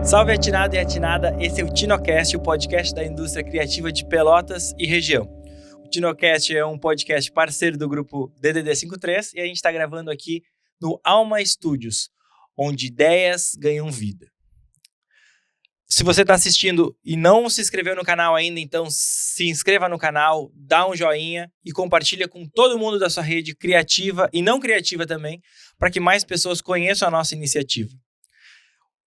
Salve atinado e atinada, esse é o TinoCast, o podcast da indústria criativa de Pelotas e região. O TinoCast é um podcast parceiro do grupo DDD 53 e a gente está gravando aqui no Alma Studios, onde ideias ganham vida. Se você está assistindo e não se inscreveu no canal ainda, então se inscreva no canal, dá um joinha e compartilha com todo mundo da sua rede criativa e não criativa também, para que mais pessoas conheçam a nossa iniciativa.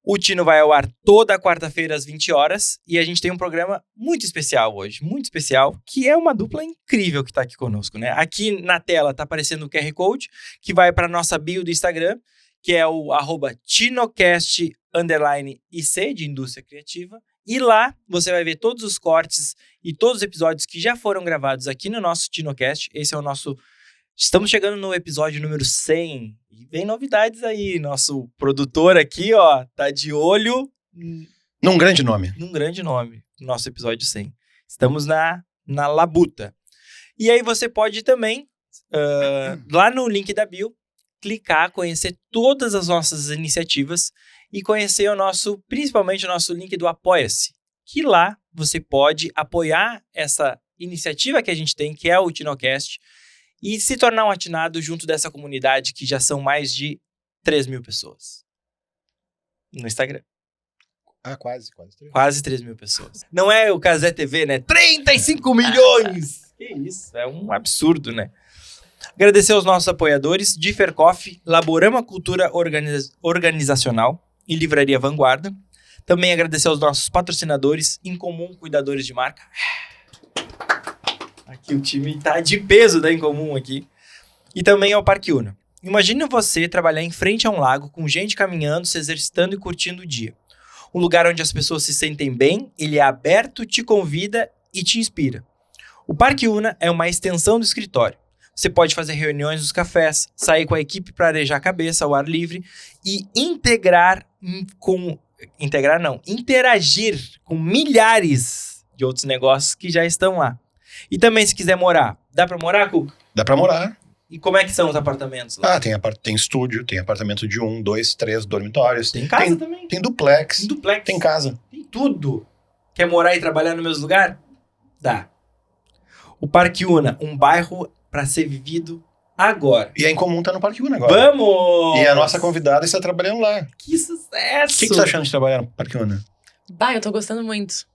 O Tino vai ao ar toda quarta-feira às 20 horas e a gente tem um programa muito especial hoje, muito especial, que é uma dupla incrível que está aqui conosco, né? Aqui na tela está aparecendo o QR Code, que vai para a nossa bio do Instagram, que é o @TinoCast_IC de Indústria Criativa. E lá você vai ver todos os cortes e todos os episódios que já foram gravados aqui no nosso TinoCast. Esse é o nosso... Estamos chegando no episódio número 100 e vem novidades aí. Nosso produtor aqui, ó, tá de olho... Num grande nome. No nosso episódio 100. Estamos na labuta. E aí você pode também, lá no link da bio, clicar, conhecer todas as nossas iniciativas e conhecer principalmente o nosso link do Apoia-se, que lá você pode apoiar essa iniciativa que a gente tem, que é o TinoCast, e se tornar um atinado junto dessa comunidade que já são mais de 3 mil pessoas no Instagram. Ah, quase. Quase 3 mil pessoas. Não é o Casé TV, né? 35 milhões! Que isso, é um absurdo, né? Agradecer aos nossos apoiadores, Differcoff, Laborama Cultura Organizacional e Livraria Vanguarda. Também agradecer aos nossos patrocinadores, Incomum Cuidadores de Marca. Aqui o time tá de peso da Incomum aqui. E também ao Parque Una. Imagine você trabalhar em frente a um lago com gente caminhando, se exercitando e curtindo o dia. Um lugar onde as pessoas se sentem bem, ele é aberto, te convida e te inspira. O Parque Una é uma extensão do escritório. Você pode fazer reuniões nos cafés, sair com a equipe para arejar a cabeça ao ar livre e interagir com milhares de outros negócios que já estão lá. E também, se quiser morar, dá para morar, Cuca? Dá pra morar. E como é que são os apartamentos lá? Tem estúdio, tem apartamento de 1, 2, 3 dormitórios. Tem casa também? Tem duplex. Tem duplex. Tem casa. Tem tudo. Quer morar e trabalhar no mesmo lugar? Dá. O Parque Una, um bairro para ser vivido agora. E a Incomum tá no Parque Una agora. Vamos! E a nossa convidada está trabalhando lá. Que sucesso! O que você tá achando de trabalhar no Parque Una? Eu tô gostando muito.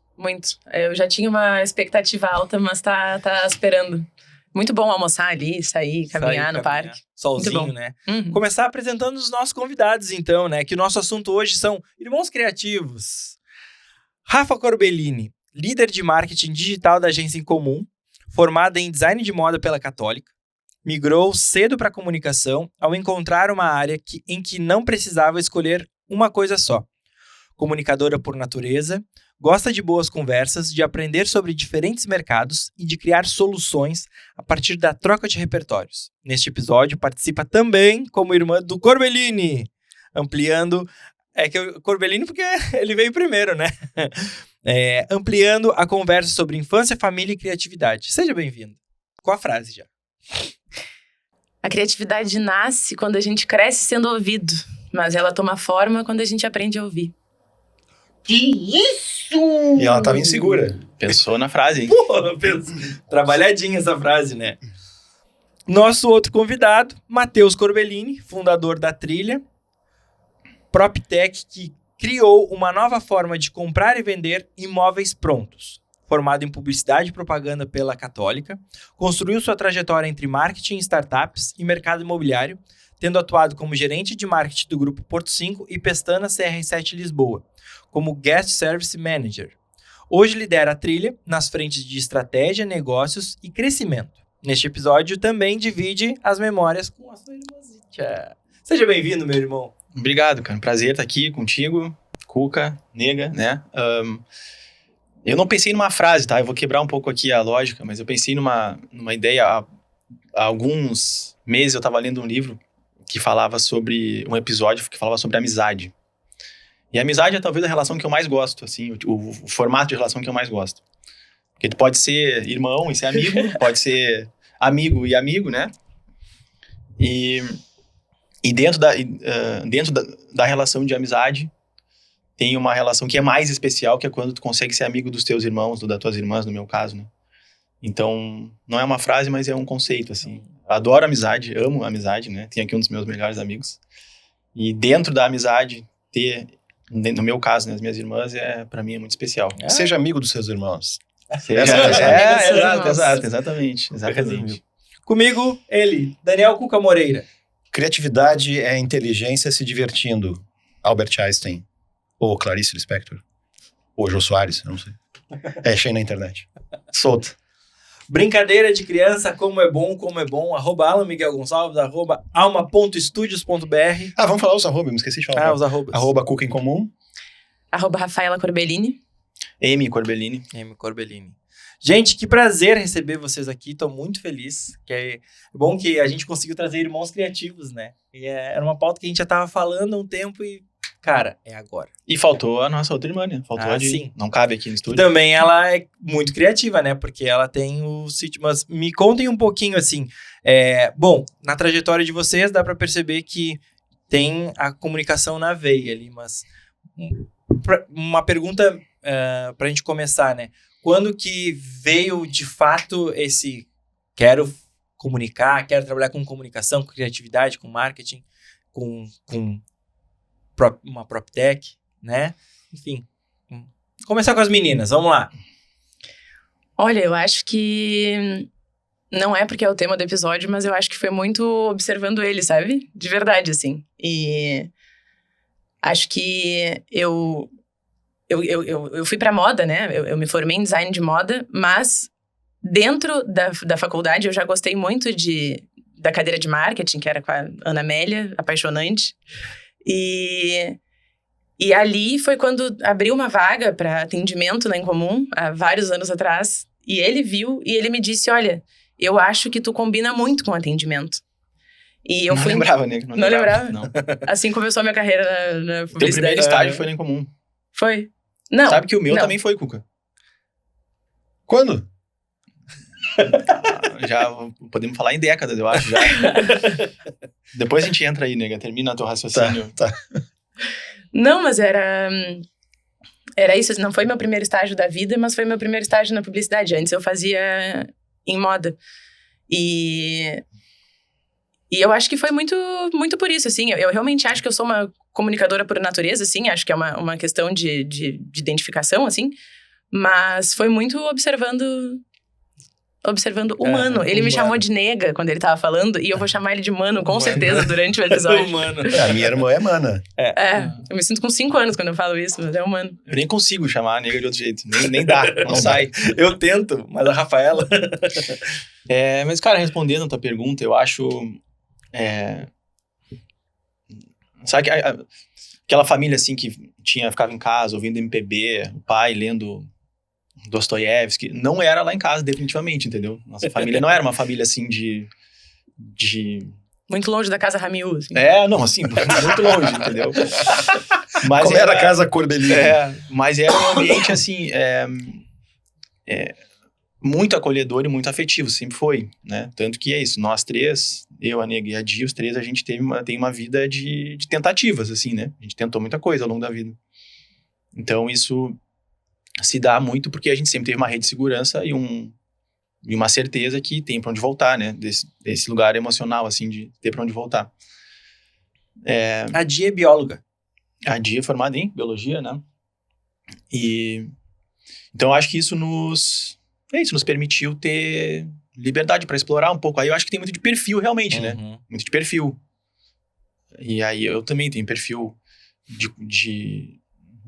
Eu já tinha uma expectativa alta, mas tá esperando. Muito bom almoçar ali, sair, caminhar no parque. Solzinho, né? Uhum. Começar apresentando os nossos convidados, então, né? Que o nosso assunto hoje são irmãos criativos. Rafa Corbellini, líder de marketing digital da agência Incomum, formada em design de moda pela Católica, migrou cedo para a comunicação ao encontrar uma área em que não precisava escolher uma coisa só. Comunicadora por natureza, gosta de boas conversas, de aprender sobre diferentes mercados e de criar soluções a partir da troca de repertórios. Neste episódio, participa também como irmã do Corbellini, ampliando... É que o Corbellini porque ele veio primeiro, né? Ampliando a conversa sobre infância, família e criatividade. Seja bem-vindo. Com a frase já. A criatividade nasce quando a gente cresce sendo ouvido, mas ela toma forma quando a gente aprende a ouvir. Que isso! E ela tava insegura. Pensou na frase, hein? Porra, trabalhadinha essa frase, né? Nosso outro convidado, Matheus Corbellini, fundador da Trilha, PropTech, que criou uma nova forma de comprar e vender imóveis prontos. Formado em publicidade e propaganda pela Católica, construiu sua trajetória entre marketing, startups e mercado imobiliário, tendo atuado como gerente de marketing do Grupo Porto 5 e Pestana CR7 Lisboa, como Guest Service Manager. Hoje lidera a Trilha nas frentes de estratégia, negócios e crescimento. Neste episódio também divide as memórias com a sua irmãzinha. Seja bem-vindo, meu irmão. Obrigado, cara. Prazer estar aqui contigo, Cuca, Nega, né? Eu não pensei numa frase, tá? Eu vou quebrar um pouco aqui a lógica, mas eu pensei numa ideia. Há alguns meses eu estava lendo um livro que falava sobre um episódio que falava sobre amizade. E a amizade é talvez a relação que eu mais gosto, assim, o formato de relação que eu mais gosto. Porque tu pode ser irmão e ser amigo, pode ser amigo e amigo, né? E dentro da relação de amizade, tem uma relação que é mais especial, que é quando tu consegue ser amigo dos teus irmãos, ou das tuas irmãs, no meu caso, né? Então, não é uma frase, mas é um conceito, assim. Adoro amizade, amo amizade, né? Tenho aqui um dos meus melhores amigos. E dentro da amizade, ter, no meu caso, né, as minhas irmãs, pra mim é muito especial. Seja amigo dos seus irmãos. Exatamente. Comigo, ele, Daniel Cuca Moreira. Criatividade é inteligência se divertindo. Albert Einstein. Ou Clarice Lispector. Ou Jô Soares, eu não sei. Achei na internet. Solta. Brincadeira de criança, como é bom, @Alan Miguel Gonçalves, @alma.studios.br. Vamos falar os arroba, me esqueci de falar. Os arrobas. Cuca em comum. @Rafaela Corbellini. M. Corbellini. Gente, que prazer receber vocês aqui, tô muito feliz. Que é bom que a gente conseguiu trazer irmãos criativos, né? E era uma pauta que a gente já tava falando há um tempo e, cara, é agora. E faltou a nossa outra irmã, né? Faltou a de... Sim. Não cabe aqui no estúdio. Também ela é muito criativa, né? Porque ela tem o sítio. Mas me contem um pouquinho, assim. Bom, na trajetória de vocês dá pra perceber que tem a comunicação na veia ali, mas uma pergunta pra gente começar, né? Quando que veio, de fato, esse quero comunicar, quero trabalhar com comunicação, com criatividade, com marketing, com uma PropTech, né? Enfim, começar com as meninas, vamos lá. Olha, eu acho que não é porque é o tema do episódio, mas eu acho que foi muito observando ele, sabe? De verdade, assim. E acho que eu fui pra moda, né? Eu me formei em design de moda, mas dentro da faculdade eu já gostei muito da cadeira de marketing, que era com a Ana Amélia, apaixonante. E ali foi quando abriu uma vaga para atendimento na Incomum, há vários anos atrás. E ele viu e ele me disse, olha, eu acho que tu combina muito com atendimento. E eu fui... Lembrava, né? Não lembrava? Não. Assim começou a minha carreira na publicidade. Teu primeiro estágio foi na Incomum. Foi. Não. Sabe que o meu não. também foi, Cuca. Quando? Já podemos falar em décadas, eu acho, já. Depois a gente entra aí, nega. Termina teu raciocínio. Tá. Não, mas era isso. Não foi meu primeiro estágio da vida, mas foi meu primeiro estágio na publicidade. Antes eu fazia em moda. E eu acho que foi muito, muito por isso, assim. Eu realmente acho que eu sou uma comunicadora por natureza, assim. Acho que é uma questão de identificação, assim. Mas foi muito observando o mano. Ele me chamou de nega quando ele tava falando. E eu vou chamar ele de mano, com certeza, durante o episódio. Mano. A minha irmã é mana. Eu me sinto com 5 anos quando eu falo isso, mas é humano. Eu nem consigo chamar a nega de outro jeito. Nem dá, não sai. Eu tento, mas a Rafaela... Mas, cara, respondendo a tua pergunta, eu acho... Sabe aquela família, assim, que ficava em casa ouvindo MPB, o pai lendo Dostoiévski, não era lá em casa, definitivamente, entendeu? Nossa família não era uma família, assim, de... Muito longe da casa Ramiú, assim. Não, assim, muito longe, entendeu? Mas Como era a casa Corbellini. Mas era um ambiente, assim, muito acolhedor e muito afetivo, sempre foi, né? Tanto que é isso, nós três, eu, a Nega e a Di, os três, a gente tem uma vida de tentativas, assim, né? A gente tentou muita coisa ao longo da vida. Então, isso se dá muito porque a gente sempre teve uma rede de segurança e uma certeza que tem pra onde voltar, né? Desse lugar emocional, assim, de ter pra onde voltar. A Di é bióloga. A Di é formada em biologia, né? Então, eu acho que isso nos permitiu ter liberdade pra explorar um pouco. Aí eu acho que tem muito de perfil, realmente, né? Muito de perfil. E aí eu também tenho perfil de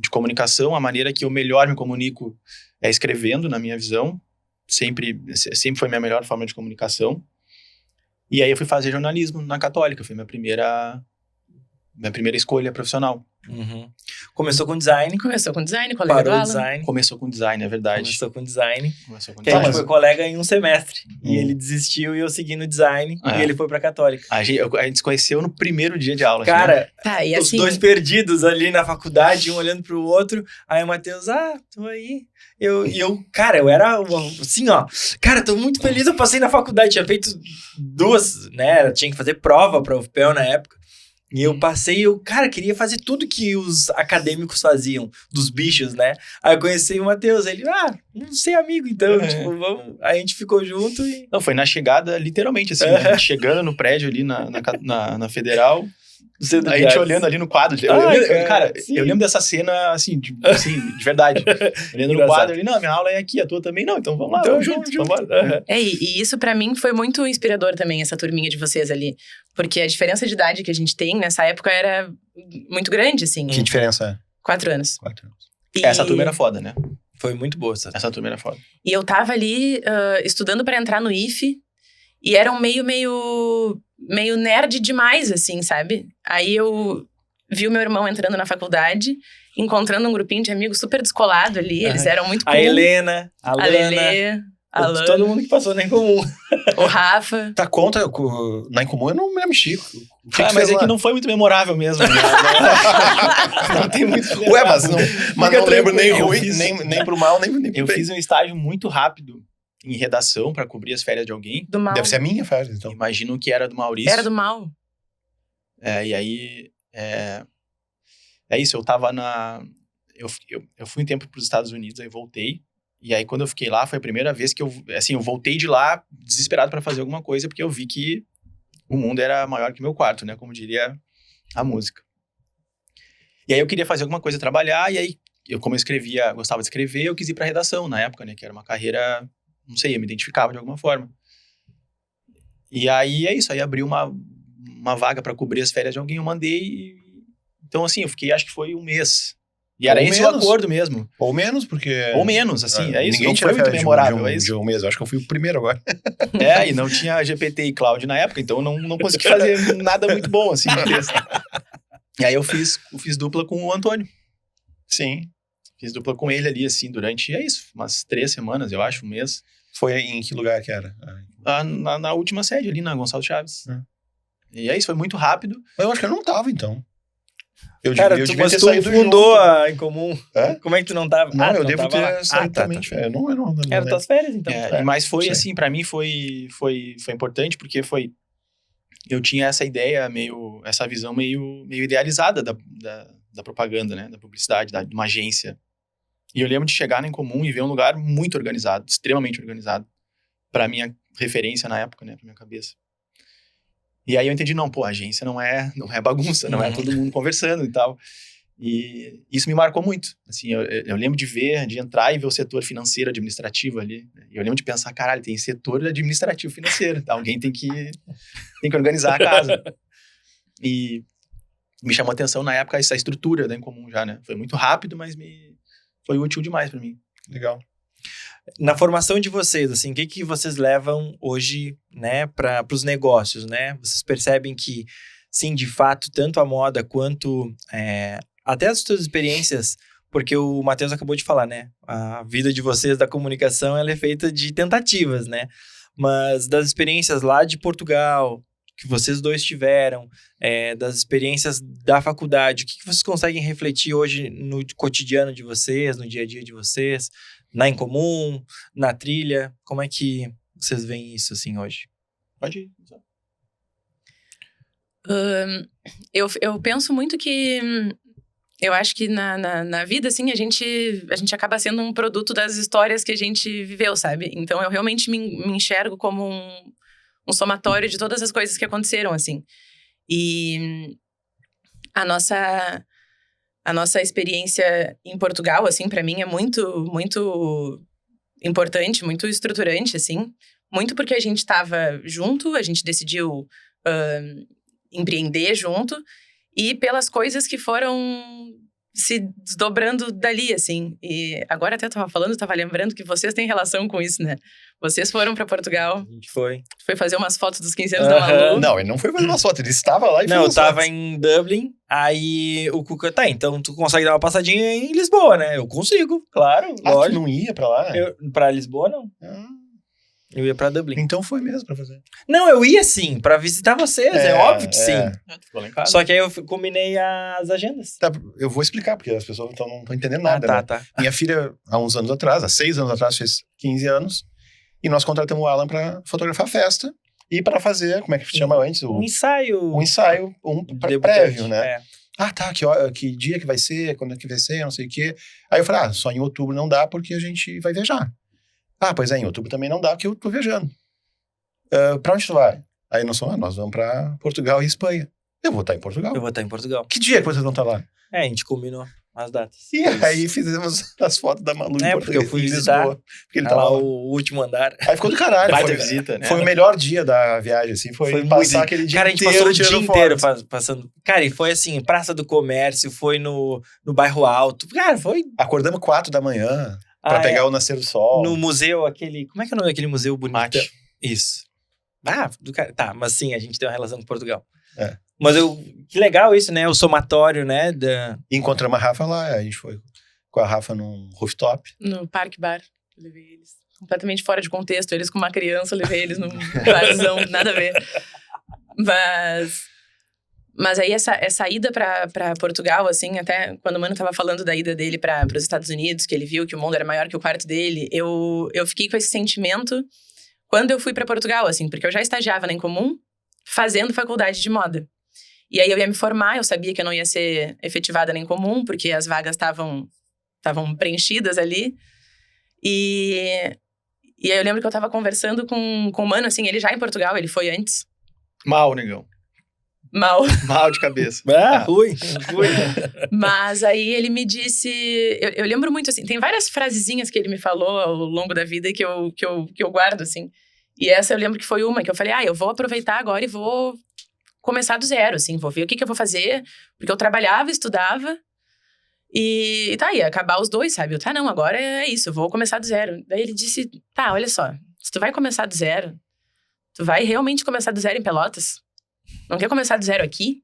comunicação. A maneira que eu melhor me comunico é escrevendo, na minha visão. Sempre foi minha melhor forma de comunicação. E aí eu fui fazer jornalismo na Católica. Foi minha primeira escolha profissional. Começou com design. Começou com design, colega Parou do Alan. design. Começou com design, é verdade. Começou com design. Que a Tá, gente foi colega em um semestre. E ele desistiu e eu segui no design. E ele foi pra Católica. A gente se conheceu no primeiro dia de aula. Cara, Tá, e os assim, dois perdidos ali na faculdade, um olhando pro outro. Aí o Matheus, tô aí. Eu era assim, ó. Cara, tô muito feliz, eu passei na faculdade. Tinha feito 2, né? Tinha que fazer prova pra UFPEL na época. E eu passei, cara, queria fazer tudo que os acadêmicos faziam, dos bichos, né? Aí eu conheci o Matheus, ele, vamos ser amigo então, tipo, vamos. Aí a gente ficou junto e... Não, foi na chegada, literalmente, assim, né? Chegando no prédio ali na Federal, a gente olhando ali no quadro. Eu lembro dessa cena, assim, de verdade. Olhando no quadro ali, não, minha aula é aqui, a tua também não, então vamos lá, então, vamos junto. Vamos. E isso pra mim foi muito inspirador também, essa turminha de vocês ali. Porque a diferença de idade que a gente tem nessa época era muito grande, assim. Que diferença é? 4 anos. 4 anos. Essa turma era foda, né? Foi muito boa essa turma era foda. E eu tava ali estudando pra entrar no IFE, e era um meio nerd demais, assim, sabe? Aí eu vi o meu irmão entrando na faculdade, encontrando um grupinho de amigos super descolado ali, eles eram muito cool. A Helena, a Lelê, a Lana, todo mundo que passou na Incomum. o Rafa. Tá conta, na Incomum eu não me mexi. Mas é que não foi muito memorável mesmo. Né? Não tem muito. Ué, mas não lembro nem ruim, nem pro mal, nem pro bem. Eu fiz um estágio muito rápido em redação pra cobrir as férias de alguém. Do Mal. Deve ser a minha férias, então. Imagino que era do Maurício. Era do Mal. E aí... É isso, eu tava eu fui um tempo pros Estados Unidos, aí voltei. E aí, quando eu fiquei lá, foi a primeira vez que eu voltei de lá desesperado pra fazer alguma coisa, porque eu vi que o mundo era maior que meu quarto, né? Como diria a música. E aí, eu queria fazer alguma coisa, trabalhar, e aí, como eu gostava de escrever, eu quis ir pra redação na época, né? Que era uma carreira, não sei, eu me identificava de alguma forma. E aí, é isso, aí abriu uma vaga pra cobrir as férias de alguém, eu mandei. Então, assim, eu fiquei, acho que foi um mês. E era esse o acordo mesmo. Ou menos, porque... Ou menos, assim, é isso. Ninguém não foi muito memorável, é isso. De um mês, eu acho que eu fui o primeiro agora. E não tinha GPT e Cloud na época, então eu não consegui fazer nada muito bom, assim, de texto. E aí eu fiz dupla com o Antônio. Sim. Fiz dupla com ele ali, assim, durante, umas 3 semanas, eu acho, um mês. Foi em que lugar que era? Na última sede ali, na Gonçalo Chaves. E é isso, foi muito rápido. Eu acho que eu não tava, então. Cara, tu fundou a Incomum. Como é que tu não tava? Não, eu devo ter saído também. Eu não era tuas férias, então. Mas foi assim, pra mim foi importante, porque eu tinha essa ideia essa visão meio idealizada da propaganda, né? Da publicidade, de uma agência. E eu lembro de chegar na Incomum e ver um lugar muito organizado, extremamente organizado, pra minha referência na época, né? Pra minha cabeça. E aí eu entendi, a agência não é bagunça, não é todo mundo conversando e tal. E isso me marcou muito. Assim, eu lembro de entrar e ver o setor financeiro administrativo ali. E eu lembro de pensar, caralho, tem setor administrativo financeiro. Tá? Alguém tem que organizar a casa. E me chamou a atenção na época essa estrutura da Incomum já, né? Foi muito rápido, mas foi útil demais pra mim. Legal. Na formação de vocês, assim, o que vocês levam hoje, né, para os negócios, né? Vocês percebem que, sim, de fato, tanto a moda quanto até as suas experiências, porque o Matheus acabou de falar, né? A vida de vocês da comunicação, ela é feita de tentativas, né? Mas das experiências lá de Portugal, que vocês dois tiveram, das experiências da faculdade, o que vocês conseguem refletir hoje no cotidiano de vocês, no dia a dia de vocês, na Incomum, na trilha? Como é que vocês veem isso, assim, hoje? Pode ir. Eu penso muito que... Eu acho que na vida, assim, a gente acaba sendo um produto das histórias que a gente viveu, sabe? Então, eu realmente me enxergo como um somatório de todas as coisas que aconteceram, assim. E a nossa experiência em Portugal, assim, pra mim é muito, muito importante, muito estruturante, assim. Muito porque a gente tava junto, a gente decidiu empreender junto. E pelas coisas que foram se desdobrando dali, assim. E agora até tava lembrando que vocês têm relação com isso, né? Vocês foram pra Portugal. A gente foi. Foi fazer umas fotos dos 15 anos da Malu. Não, ele não foi fazer umas fotos, ele estava lá e fez Não, eu tava em Dublin, aí o Cuca, então tu consegue dar uma passadinha em Lisboa, né? Eu consigo, claro, lógico. Tu não ia pra lá? Pra Lisboa, não. Eu ia pra Dublin. Então foi mesmo pra fazer. Não, eu ia sim, pra visitar vocês, é óbvio que sim. Ficou lá em casa. Só que aí eu combinei as agendas. Tá, eu vou explicar, porque as pessoas não estão entendendo nada, né? Tá. Minha filha, há 6 anos atrás, fez 15 anos, e nós contratamos o Alan pra fotografar a festa, e para fazer, como é que se chama antes? Um ensaio. Um ensaio, debutante, prévio, né? É. Ah, tá, que dia que vai ser, quando é que vai ser, não sei o quê. Aí eu falei, só em outubro não dá porque a gente vai viajar. Ah, pois é, em outubro também não dá porque eu tô viajando. Pra onde tu vai? Aí nós vamos pra Portugal e Espanha. Eu vou estar em Portugal. Eu vou estar em Portugal. Que dia que vocês vão estar lá? A gente combinou as datas. E aí fizemos as fotos da Malu em Portugal. Porque eu fui visitar Porque ele lá tava lá. o último andar. Aí ficou do caralho. Baita visita, né? Foi o melhor dia da viagem, assim. Foi passar aquele dia Cara, a gente inteiro passou o dia tirando inteiro fotos. passando. Cara, e foi assim, Praça do Comércio, foi no Bairro Alto. Cara, foi... Acordamos 4 da manhã pra pegar o nascer do sol. No museu, aquele... Como é que é o nome daquele museu bonito? Mate. Isso. Do cara. Tá, mas sim, a gente tem uma relação com Portugal. É. Mas que legal isso, né? O somatório, né? E encontramos a Rafa lá. A gente foi com a Rafa num rooftop. No Parque Bar, eu levei eles. Completamente fora de contexto. Eles com uma criança, eu levei eles num barzão, nada a ver. Mas aí essa ida pra Portugal, assim, até quando o Mano tava falando da ida dele pros Estados Unidos, que ele viu que o mundo era maior que o quarto dele, eu fiquei com esse sentimento quando eu fui pra Portugal, assim, porque eu já estagiava na Incomum, fazendo faculdade de moda. E aí eu ia me formar, eu sabia que eu não ia ser efetivada na Incomum, porque as vagas estavam preenchidas ali. E aí eu lembro que eu tava conversando com o Mano, assim, ele já em Portugal, ele foi antes. Mal, negão. Mal. Mal de cabeça. Ruim. Mas aí ele me disse... Eu lembro muito, assim, tem várias frasezinhas que ele me falou ao longo da vida que eu guardo, assim. E essa eu lembro que foi uma que eu falei, eu vou aproveitar agora e vou começar do zero, assim. Vou ver o que eu vou fazer. Porque eu trabalhava, estudava. E ia acabar os dois, sabe? Não, agora é isso, eu vou começar do zero. Daí ele disse, olha só, se tu vai começar do zero, tu vai realmente começar do zero em Pelotas? Não quer começar do zero aqui?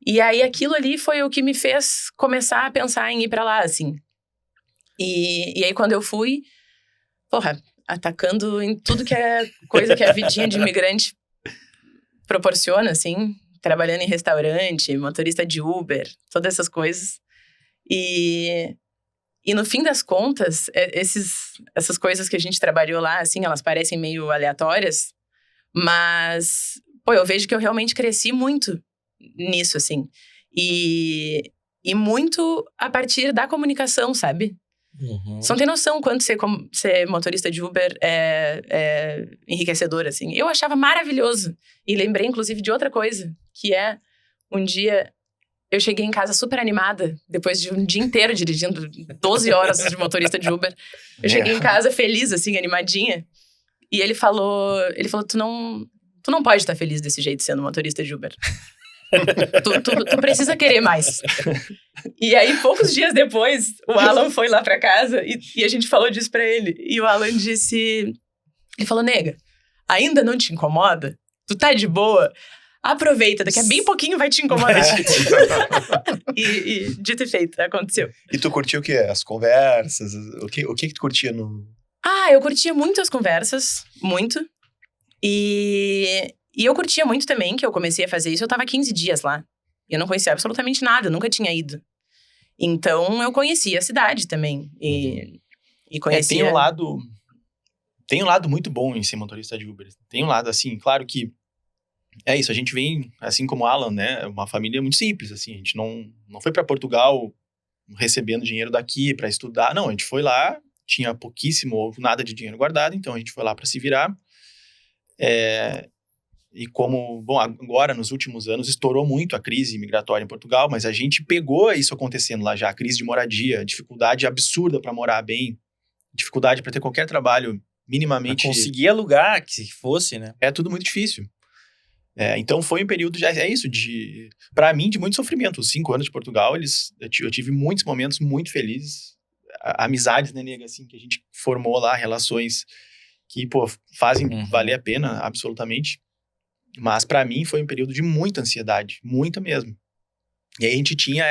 E aí aquilo ali foi o que me fez começar a pensar em ir pra lá, assim. E aí quando eu fui, atacando em tudo que é coisa que a vidinha de imigrante proporciona, assim. Trabalhando em restaurante, motorista de Uber, todas essas coisas. E no fim das contas, essas coisas que a gente trabalhou lá, assim, elas parecem meio aleatórias, mas, eu vejo que eu realmente cresci muito nisso, assim. E muito a partir da comunicação, sabe? Uhum. Você não tem noção quanto ser motorista de Uber é enriquecedor, assim. Eu achava maravilhoso. E lembrei, inclusive, de outra coisa, que é, um dia, eu cheguei em casa super animada, depois de um dia inteiro dirigindo 12 horas de motorista de Uber. Eu cheguei em casa feliz, assim, animadinha. E ele falou, tu não pode estar feliz desse jeito sendo motorista de Uber. Tu precisa querer mais. E aí, poucos dias depois, o Alan foi lá pra casa e a gente falou disso pra ele. E o Alan disse... Ele falou, nega, ainda não te incomoda? Tu tá de boa? Aproveita, daqui a bem pouquinho vai te incomodar. e dito e feito, aconteceu. E tu curtiu o quê? As conversas? O que tu curtia no... Eu curtia muito as conversas, muito. E eu curtia muito também que eu comecei a fazer isso. Eu tava 15 dias lá. E eu não conhecia absolutamente nada, nunca tinha ido. Então, eu conhecia a cidade também. E conhecia... Tem um lado muito bom em ser motorista de Uber. Tem um lado, assim, claro que... É isso, a gente vem, assim como o Alan, né? Uma família muito simples, assim. A gente não foi pra Portugal recebendo dinheiro daqui pra estudar. Não, a gente foi lá, tinha pouquíssimo ou nada de dinheiro guardado. Então, a gente foi lá pra se virar. E como, agora, nos últimos anos, estourou muito a crise migratória em Portugal, mas a gente pegou isso acontecendo lá já, a crise de moradia, dificuldade absurda para morar bem, dificuldade para ter qualquer trabalho minimamente... Pra conseguir alugar, que fosse, né? É tudo muito difícil. Então, foi um período, para mim, de muito sofrimento. Os 5 anos de Portugal, eu tive muitos momentos muito felizes, amizades, né, nega, assim, que a gente formou lá, relações que, fazem valer a pena, absolutamente. Mas, pra mim, foi um período de muita ansiedade. Muita mesmo. E aí, a gente tinha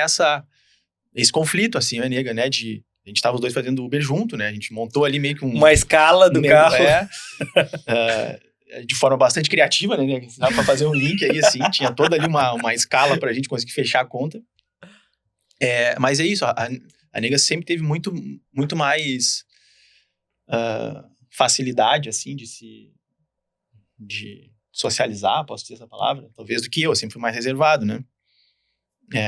esse conflito, assim, né, nega, né? A gente tava os dois fazendo Uber junto, né? A gente montou ali meio que uma escala do carro. De forma bastante criativa, né? Dá pra fazer um link aí, assim. Tinha toda ali uma escala pra gente conseguir fechar a conta. Mas é isso. A nega sempre teve muito, muito mais facilidade, assim, de se de socializar, posso dizer essa palavra, talvez do que eu sempre fui mais reservado, né?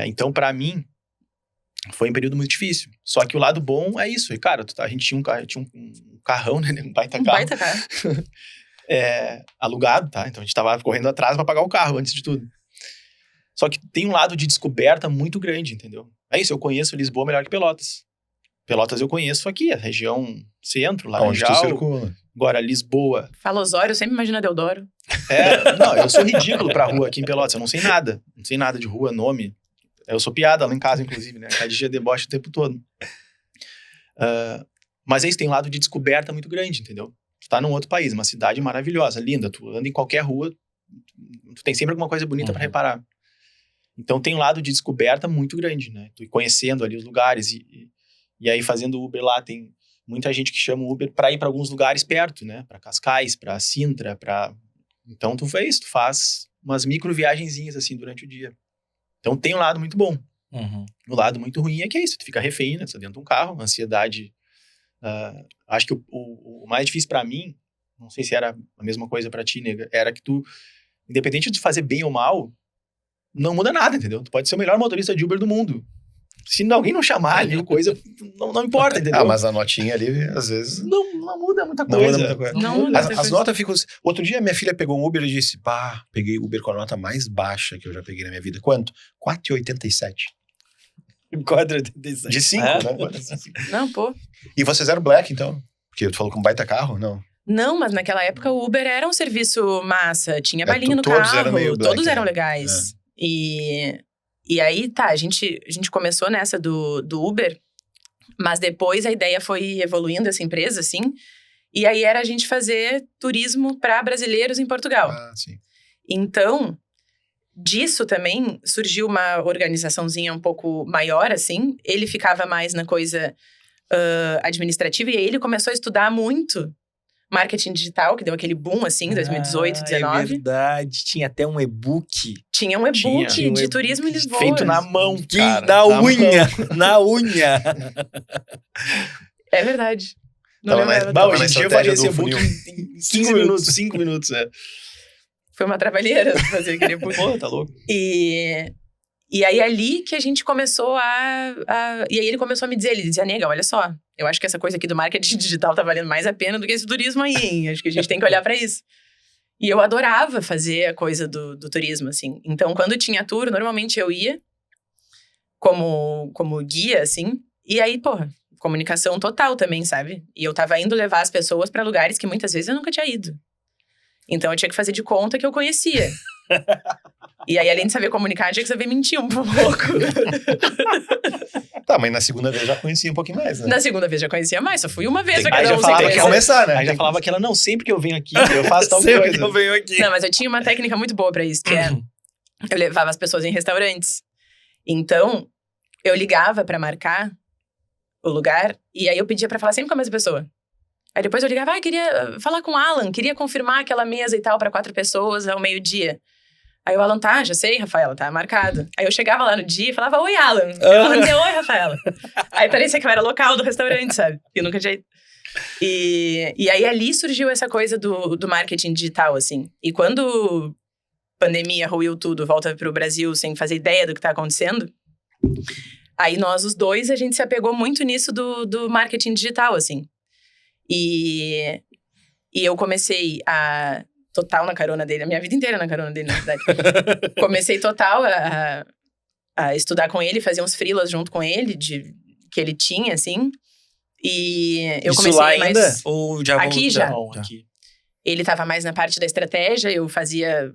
Então, pra mim, foi um período muito difícil. Só que o lado bom é isso. E, cara, a gente tinha um carrão, né? Um baita carro. Baita carro. Alugado, tá? Então a gente tava correndo atrás pra pagar o carro, antes de tudo. Só que tem um lado de descoberta muito grande, entendeu? É isso, eu conheço Lisboa melhor que Pelotas. Pelotas eu conheço aqui, a região centro, Onde tu Laranjal. circula. Agora, Lisboa. Fala Osório, eu sempre imagino a Deodoro. Não, eu sou ridículo pra rua aqui em Pelotas, eu não sei nada. Não sei nada de rua, nome. Eu sou piada lá em casa, inclusive, né? Cada dia deboche o tempo todo. Mas é isso, tem um lado de descoberta muito grande, entendeu? Tu tá num outro país, uma cidade maravilhosa, linda. Tu anda em qualquer rua, tu tem sempre alguma coisa bonita pra reparar. Então tem um lado de descoberta muito grande, né? Tu ir conhecendo ali os lugares e aí fazendo Uber lá, tem muita gente que chama o Uber pra ir pra alguns lugares perto, né? Pra Cascais, pra Sintra, Então tu faz umas micro viagenzinhas assim durante o dia. Então tem um lado muito bom. O lado muito ruim é que é isso, tu fica refém, né? Tu tá dentro de um carro, ansiedade. Acho que o mais difícil pra mim, não sei se era a mesma coisa pra ti, nega, era que tu, independente de fazer bem ou mal, não muda nada, entendeu? Tu pode ser o melhor motorista de Uber do mundo. Se alguém não chamar ali, coisa, não importa, entendeu? Mas a notinha ali, às vezes... Não muda muita Não coisa. muda muita coisa. Não muda muita As coisa. notas ficam... Outro dia, minha filha pegou um Uber e disse, peguei Uber com a nota mais baixa que eu já peguei na minha vida. Quanto? 4,87. 4,87. De 5, Ah. né? Não, pô. E vocês eram black, então? Porque tu falou com baita carro, não? Não, mas naquela época o Uber era um serviço massa. Tinha balinha no todos carro, eram meio black, todos eram né? legais. E aí, tá, a gente começou nessa do Uber, mas depois a ideia foi evoluindo essa empresa, assim. E aí era a gente fazer turismo para brasileiros em Portugal. Sim. Então, disso também surgiu uma organizaçãozinha um pouco maior, assim. Ele ficava mais na coisa administrativa e aí ele começou a estudar muito marketing digital, que deu aquele boom, assim, em 2018, 2019. É verdade, tinha até um e-book. Tinha um e-book Tinha de turismo em Lisboa. Feito na mão, Que cara. na unha, na unha. É verdade. Não Tava lembrava na- Hoje em dia eu faria esse e-book em 5 minutos, 5 minutos, Foi uma trabalheira fazer aquele e-book. Pô, tá louco. E aí, ali que a gente começou E aí, ele começou a me dizer, ele dizia, nega, olha só, eu acho que essa coisa aqui do marketing digital tá valendo mais a pena do que esse turismo aí, hein? Acho que a gente tem que olhar pra isso. E eu adorava fazer a coisa do turismo, assim. Então, quando tinha tour, normalmente eu ia como guia, assim. E aí, porra, comunicação total também, sabe? E eu tava indo levar as pessoas pra lugares que muitas vezes eu nunca tinha ido. Então, eu tinha que fazer de conta que eu conhecia. E aí, além de saber comunicar, eu tinha que saber mentir um pouco. Tá, mas na segunda vez já conhecia um pouquinho mais, né? Na segunda vez já conhecia mais, só fui uma vez. Tem- pra aí cada já um falava sem Tem que conhecer. começar, né? Aí já Tem falava que ela, não, sempre que eu venho aqui, eu faço tal Sempre coisa. que eu venho aqui. Não, mas eu tinha uma técnica muito boa pra isso, que é... Eu levava as pessoas em restaurantes. Então, eu ligava pra marcar o lugar, e aí eu pedia pra falar sempre com a mesma pessoa. Aí depois eu ligava, queria falar com o Alan, queria confirmar aquela mesa e tal pra 4 pessoas ao meio-dia. Aí o Alan, tá, já sei, Rafaela, tá marcado. Aí eu chegava lá no dia e falava, oi, Alan. E o Alan dizia, oi, Rafaela. Aí parecia que eu era local do restaurante, sabe? Eu nunca tinha ido. E aí ali surgiu essa coisa do marketing digital, assim. E quando pandemia ruiu tudo, volta pro Brasil sem fazer ideia do que tá acontecendo, aí nós os dois, a gente se apegou muito nisso do marketing digital, assim. E eu comecei a... Total na carona dele, a minha vida inteira na carona dele, na verdade. Comecei total a estudar com ele, fazer uns freelas junto com ele, que ele tinha, assim. E eu Isso comecei lá mais... ainda? Ou já Aqui já. Não, Tá. aqui. Ele tava mais na parte da estratégia, eu fazia...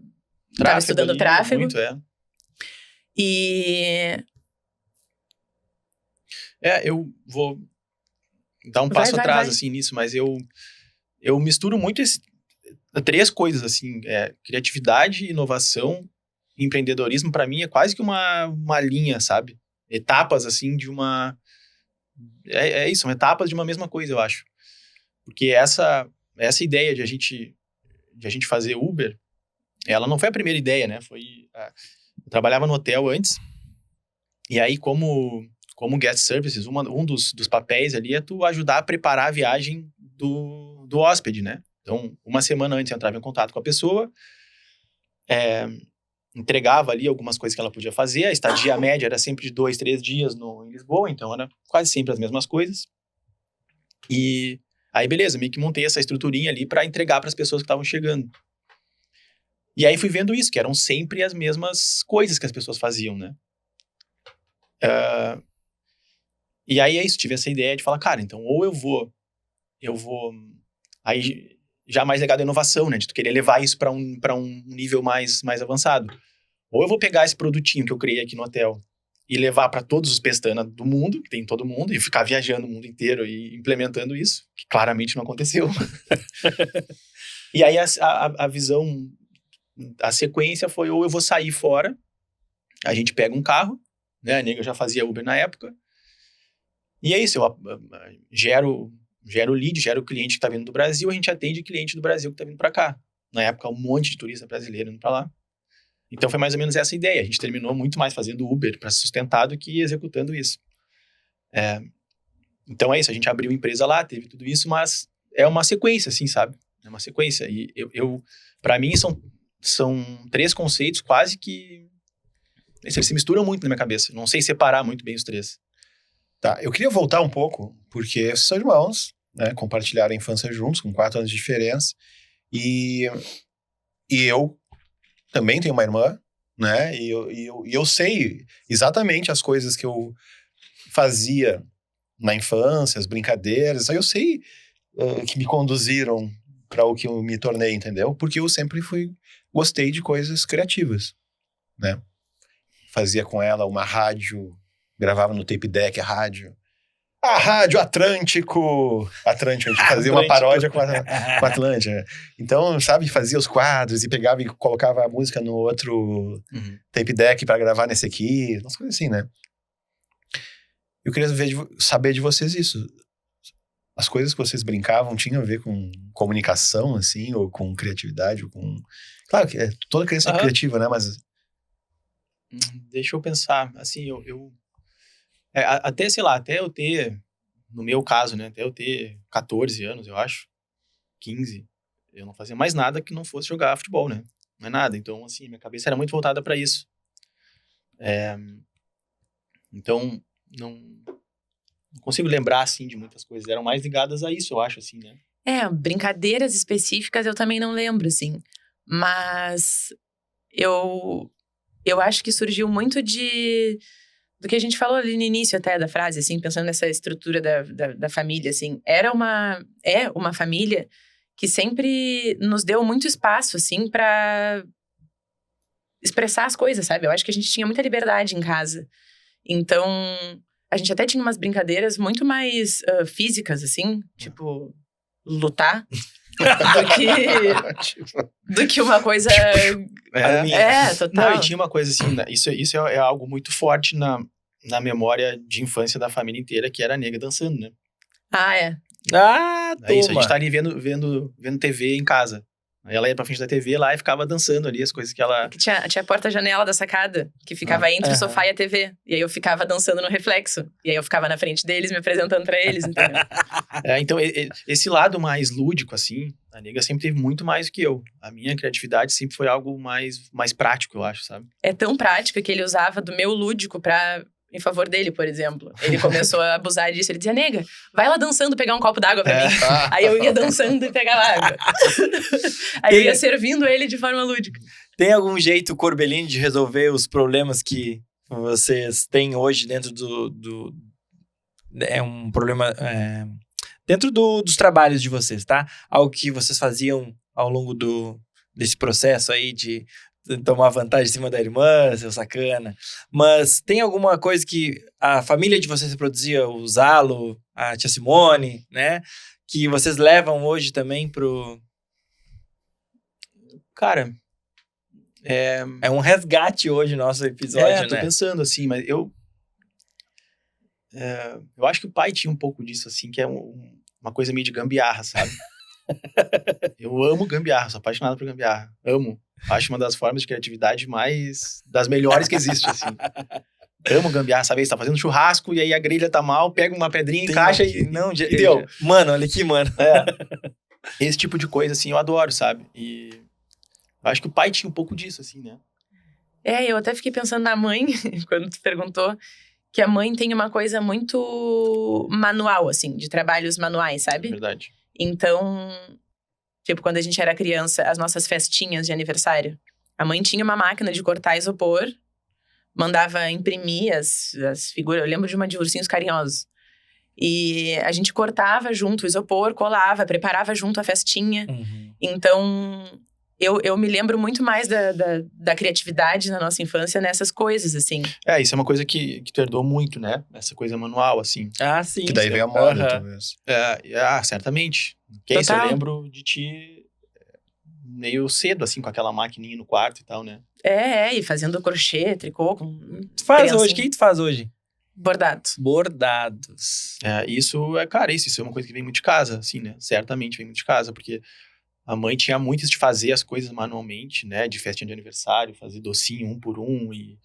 Tava Tráfego estudando ali, tráfego. Muito, E... eu vou dar um Vai, passo vai, atrás, vai. assim, nisso, mas eu misturo muito 3 coisas, assim, criatividade, inovação e empreendedorismo, pra mim, é quase que uma linha, sabe? Etapas, assim, de uma... É isso, são etapas de uma mesma coisa, eu acho. Porque essa ideia de a gente fazer Uber, ela não foi a primeira ideia, né? Eu trabalhava no hotel antes, e aí, como guest services, um dos papéis ali é tu ajudar a preparar a viagem do hóspede, né? Então, uma semana antes eu entrava em contato com a pessoa, entregava ali algumas coisas que ela podia fazer. A estadia média era sempre de 2, 3 dias em Lisboa, então era quase sempre as mesmas coisas. E aí, beleza, meio que montei essa estruturinha ali para entregar para as pessoas que estavam chegando. E aí fui vendo isso, que eram sempre as mesmas coisas que as pessoas faziam, né? E aí é isso, tive essa ideia de falar, cara, então ou eu vou aí já mais ligado à inovação, né, de tu querer levar isso para um nível mais avançado, ou eu vou pegar esse produtinho que eu criei aqui no hotel e levar para todos os Pestana do mundo, que tem em todo mundo, e ficar viajando o mundo inteiro e implementando isso, que claramente não aconteceu. E aí a visão, a sequência foi, ou eu vou sair fora, a gente pega um carro, né, a Nega já fazia Uber na época, e é isso, eu gero lead, gero o cliente que está vindo do Brasil, a gente atende cliente do Brasil que está vindo para cá. Na época, um monte de turista brasileiro indo para lá. Então, foi mais ou menos essa a ideia. A gente terminou muito mais fazendo Uber para se sustentar do que executando isso. Então, é isso. A gente abriu empresa lá, teve tudo isso, mas é uma sequência, assim, sabe? É uma sequência. E para mim, são 3 conceitos quase que... Eles se misturam muito na minha cabeça. Não sei separar muito bem os 3. Tá, eu queria voltar um pouco, porque são irmãos, né, compartilharam a infância juntos, com 4 anos de diferença, e eu também tenho uma irmã, né, e eu sei exatamente as coisas que eu fazia na infância, as brincadeiras, eu sei que me conduziram para o que eu me tornei, entendeu? Porque eu sempre gostei de coisas criativas, né, fazia com ela uma rádio, gravava no tape deck a rádio. A Rádio Atlântico! Atlântico, a gente fazia uma paródia com a Atlântica. Então, sabe, fazia os quadros e pegava e colocava a música no outro tape deck para gravar nesse aqui. Umas coisas assim, né? Eu queria saber de vocês isso. As coisas que vocês brincavam tinham a ver com comunicação, assim, ou com criatividade, ou com... Claro que toda criança é criativa, né? Mas... Deixa eu pensar. Assim, até, sei lá, até eu ter, no meu caso, né, até eu ter 14 anos, eu acho, 15, eu não fazia mais nada que não fosse jogar futebol, né? Não é nada. Então, assim, minha cabeça era muito voltada para isso. Então, não consigo lembrar, assim, de muitas coisas. Eram mais ligadas a isso, eu acho, assim, né? Brincadeiras específicas eu também não lembro, assim. Mas eu acho que surgiu muito do que a gente falou ali no início até da frase, assim, pensando nessa estrutura da família, assim. É uma família que sempre nos deu muito espaço, assim, pra expressar as coisas, sabe? Eu acho que a gente tinha muita liberdade em casa. Então, a gente até tinha umas brincadeiras muito mais físicas, assim, tipo, lutar. do que uma coisa... total. Não, e tinha uma coisa assim, né? Isso é algo muito forte na memória de infância da família inteira, que era a Nega dançando, né? Toma! É isso, a gente tá ali vendo TV em casa. Aí ela ia pra frente da TV lá e ficava dançando ali as coisas que ela... Que tinha a porta-janela da sacada, que ficava entre o sofá e a TV. E aí eu ficava dançando no reflexo. E aí eu ficava na frente deles, me apresentando pra eles, entendeu? Então, esse lado mais lúdico, assim, a Nega sempre teve muito mais do que eu. A minha criatividade sempre foi algo mais prático, eu acho, sabe? É tão prático que ele usava do meu lúdico em favor dele, por exemplo. Ele começou a abusar disso. Ele dizia, Nega, vai lá dançando pegar um copo d'água pra mim. Aí eu ia dançando e pegava água. Aí eu ia servindo ele de forma lúdica. Tem algum jeito, Corbellini, de resolver os problemas que vocês têm hoje dentro é um problema... dentro dos trabalhos de vocês, tá? Algo que vocês faziam ao longo desse processo aí de tomar vantagem em cima da irmã, seu sacana. Mas tem alguma coisa que a família de vocês reproduzia, o Zalo, a tia Simone, né? Que vocês levam hoje também pro... Cara... É um resgate hoje nosso episódio, tô né? pensando assim, mas eu acho que o pai tinha um pouco disso, assim, que é uma coisa meio de gambiarra, sabe? Eu amo gambiarra, sou apaixonado por gambiarra. Amo. Acho uma das formas de criatividade das melhores que existe, assim. Amo gambiarra, sabe? Você tá fazendo churrasco e aí a grelha tá mal, pega uma pedrinha, encaixa e... Não, deu. Mano, olha aqui, mano. esse tipo de coisa, assim, eu adoro, sabe? E eu acho que o pai tinha um pouco disso, assim, né? Eu até fiquei pensando na mãe, quando tu perguntou, que a mãe tem uma coisa muito manual, assim, de trabalhos manuais, É sabe? verdade. Então, tipo, quando a gente era criança, as nossas festinhas de aniversário, a mãe tinha uma máquina de cortar isopor, mandava imprimir as figuras. Eu lembro de uma de ursinhos carinhosos. E a gente cortava junto o isopor, colava, preparava junto a festinha. Uhum. Então, eu me lembro muito mais da criatividade na nossa infância nessas coisas, assim. Isso é uma coisa que tu herdou muito, né? Essa coisa manual, assim. Ah, sim. Que daí veio a moda, Aham. talvez. Certamente. Que é isso, eu Total. lembro de ti meio cedo, assim, com aquela maquininha no quarto e tal, né? E fazendo crochê, tricô, com Tu faz criancinha. hoje? O que tu faz hoje? Bordado. Bordados. Isso é uma coisa que vem muito de casa, assim, né? Certamente vem muito de casa, porque a mãe tinha muito isso de fazer as coisas manualmente, né? De festinha de aniversário, fazer docinho um por um e...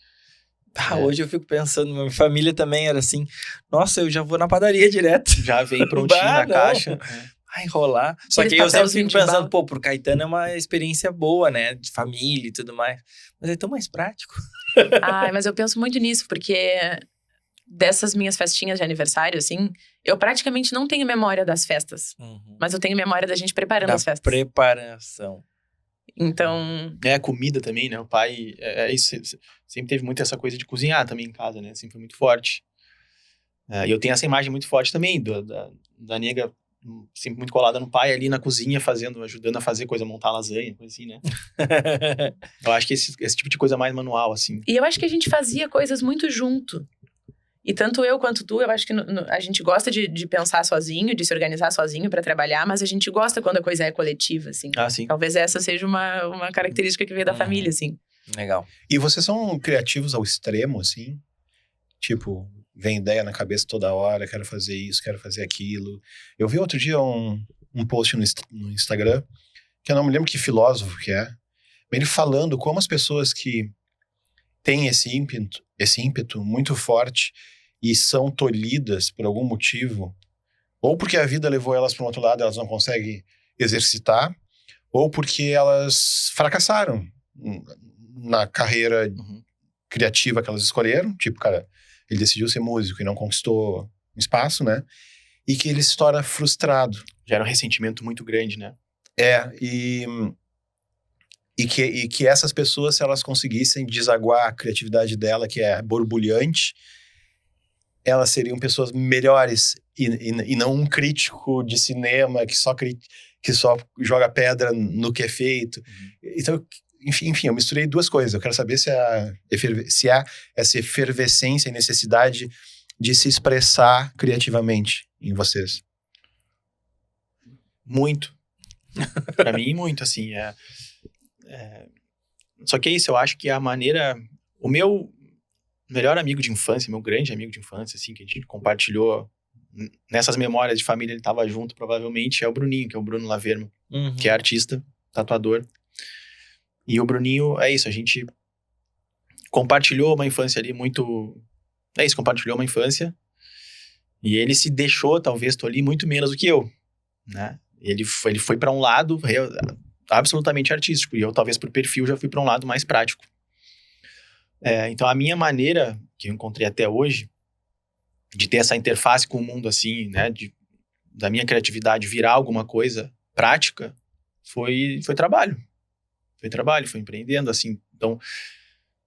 Hoje eu fico pensando, minha família também era assim. Nossa, eu já vou na padaria direto. Já vem prontinho Bah, na não. caixa. Vai enrolar. Só Aqueles que eu sempre papelzinho fico de pensando, bala. pô, pro Caetano é uma experiência boa, né? De família e tudo mais. Mas é tão mais prático. Ai, mas eu penso muito nisso, porque dessas minhas festinhas de aniversário, assim, eu praticamente não tenho memória das festas. Mas eu tenho memória da gente preparando Da as festas. preparação. Então, Comida também, né? O pai, isso, sempre teve muito essa coisa de cozinhar também em casa, né? Sempre foi muito forte. E eu tenho essa imagem muito forte também, da nega sempre muito colada no pai ali na cozinha, ajudando a fazer coisa, montar lasanha, coisa assim, né? Eu acho que esse tipo de coisa mais manual, assim. e eu acho que a gente fazia coisas muito junto. E tanto eu quanto tu, eu acho que a gente gosta de pensar sozinho, de se organizar sozinho pra trabalhar, mas a gente gosta quando a coisa é coletiva, assim. Ah, sim. Talvez essa seja uma característica que veio da família, assim. Legal. E vocês são criativos ao extremo, assim? Tipo, vem ideia na cabeça toda hora, quero fazer isso, quero fazer aquilo. Eu vi outro dia um post no Instagram, que eu não me lembro que filósofo que é, ele falando como as pessoas que têm esse ímpeto muito forte e são tolhidas por algum motivo, ou porque a vida levou elas para um outro lado, elas não conseguem exercitar, ou porque elas fracassaram na carreira criativa que elas escolheram. Tipo, cara, ele decidiu ser músico e não conquistou um espaço, né? E que ele se torna frustrado. Gera um ressentimento muito grande, né? E que essas pessoas, se elas conseguissem desaguar a criatividade dela, que é borbulhante, elas seriam pessoas melhores e não um crítico de cinema que só joga pedra no que é feito. Então, enfim, eu misturei duas coisas. Eu quero saber se há essa efervescência e necessidade de se expressar criativamente em vocês. Muito. Pra mim, muito, assim. Só que é isso, eu acho que a maneira... O meu melhor amigo de infância, meu grande amigo de infância, assim, que a gente compartilhou nessas memórias de família, ele tava junto, provavelmente, é o Bruninho, que é o Bruno Laverma, que é artista, tatuador. E o Bruninho, é isso, a gente compartilhou uma infância ali muito... compartilhou uma infância. E ele se deixou, talvez, ali muito menos do que eu, né? Ele foi para um lado absolutamente artístico. E eu, talvez, por perfil, já fui para um lado mais prático. Então, a minha maneira, que eu encontrei até hoje, de ter essa interface com o mundo, assim, né? Da minha criatividade virar alguma coisa prática, foi trabalho. Foi empreendendo, assim. Então,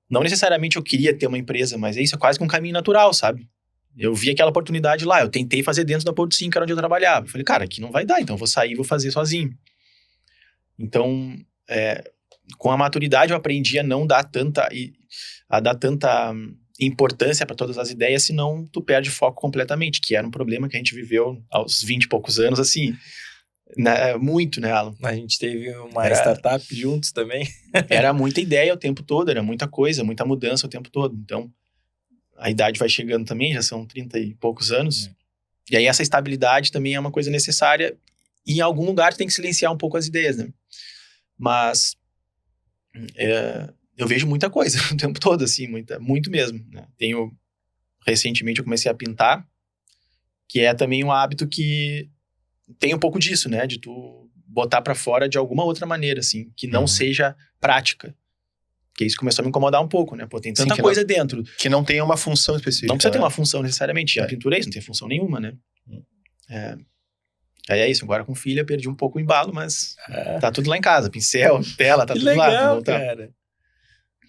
não necessariamente eu queria ter uma empresa, mas isso é quase que um caminho natural, sabe? Eu vi aquela oportunidade lá, eu tentei fazer dentro da Porto 5, que era onde eu trabalhava. Eu falei, cara, aqui não vai dar, então eu vou sair e vou fazer sozinho. Então, com a maturidade eu aprendi a não dar tanta importância para todas as ideias, senão tu perde foco completamente, que era um problema que a gente viveu aos 20 e poucos anos, assim, né, muito, né, Alan? A gente teve uma startup juntos também. Era muita ideia o tempo todo, era muita coisa, muita mudança o tempo todo. Então, a idade vai chegando também, já são 30 e poucos anos. E aí essa estabilidade também é uma coisa necessária. E em algum lugar tu tem que silenciar um pouco as ideias, né? Mas eu vejo muita coisa o tempo todo, assim, muito mesmo, né? Recentemente eu comecei a pintar, que é também um hábito que tem um pouco disso, né? De tu botar pra fora de alguma outra maneira, assim, que não Uhum. seja prática. Porque isso começou a me incomodar um pouco, né? Pô, tem Sim, tanta que coisa dentro. Que não tenha uma função específica. Não precisa ter né? uma função necessariamente. E a É. pintura é isso, não tem função nenhuma, né? Hum. Aí é isso, agora com filha perdi um pouco o embalo, mas tá tudo lá em casa. Pincel, tela, tá Que tudo lá. vou legal, voltar. cara.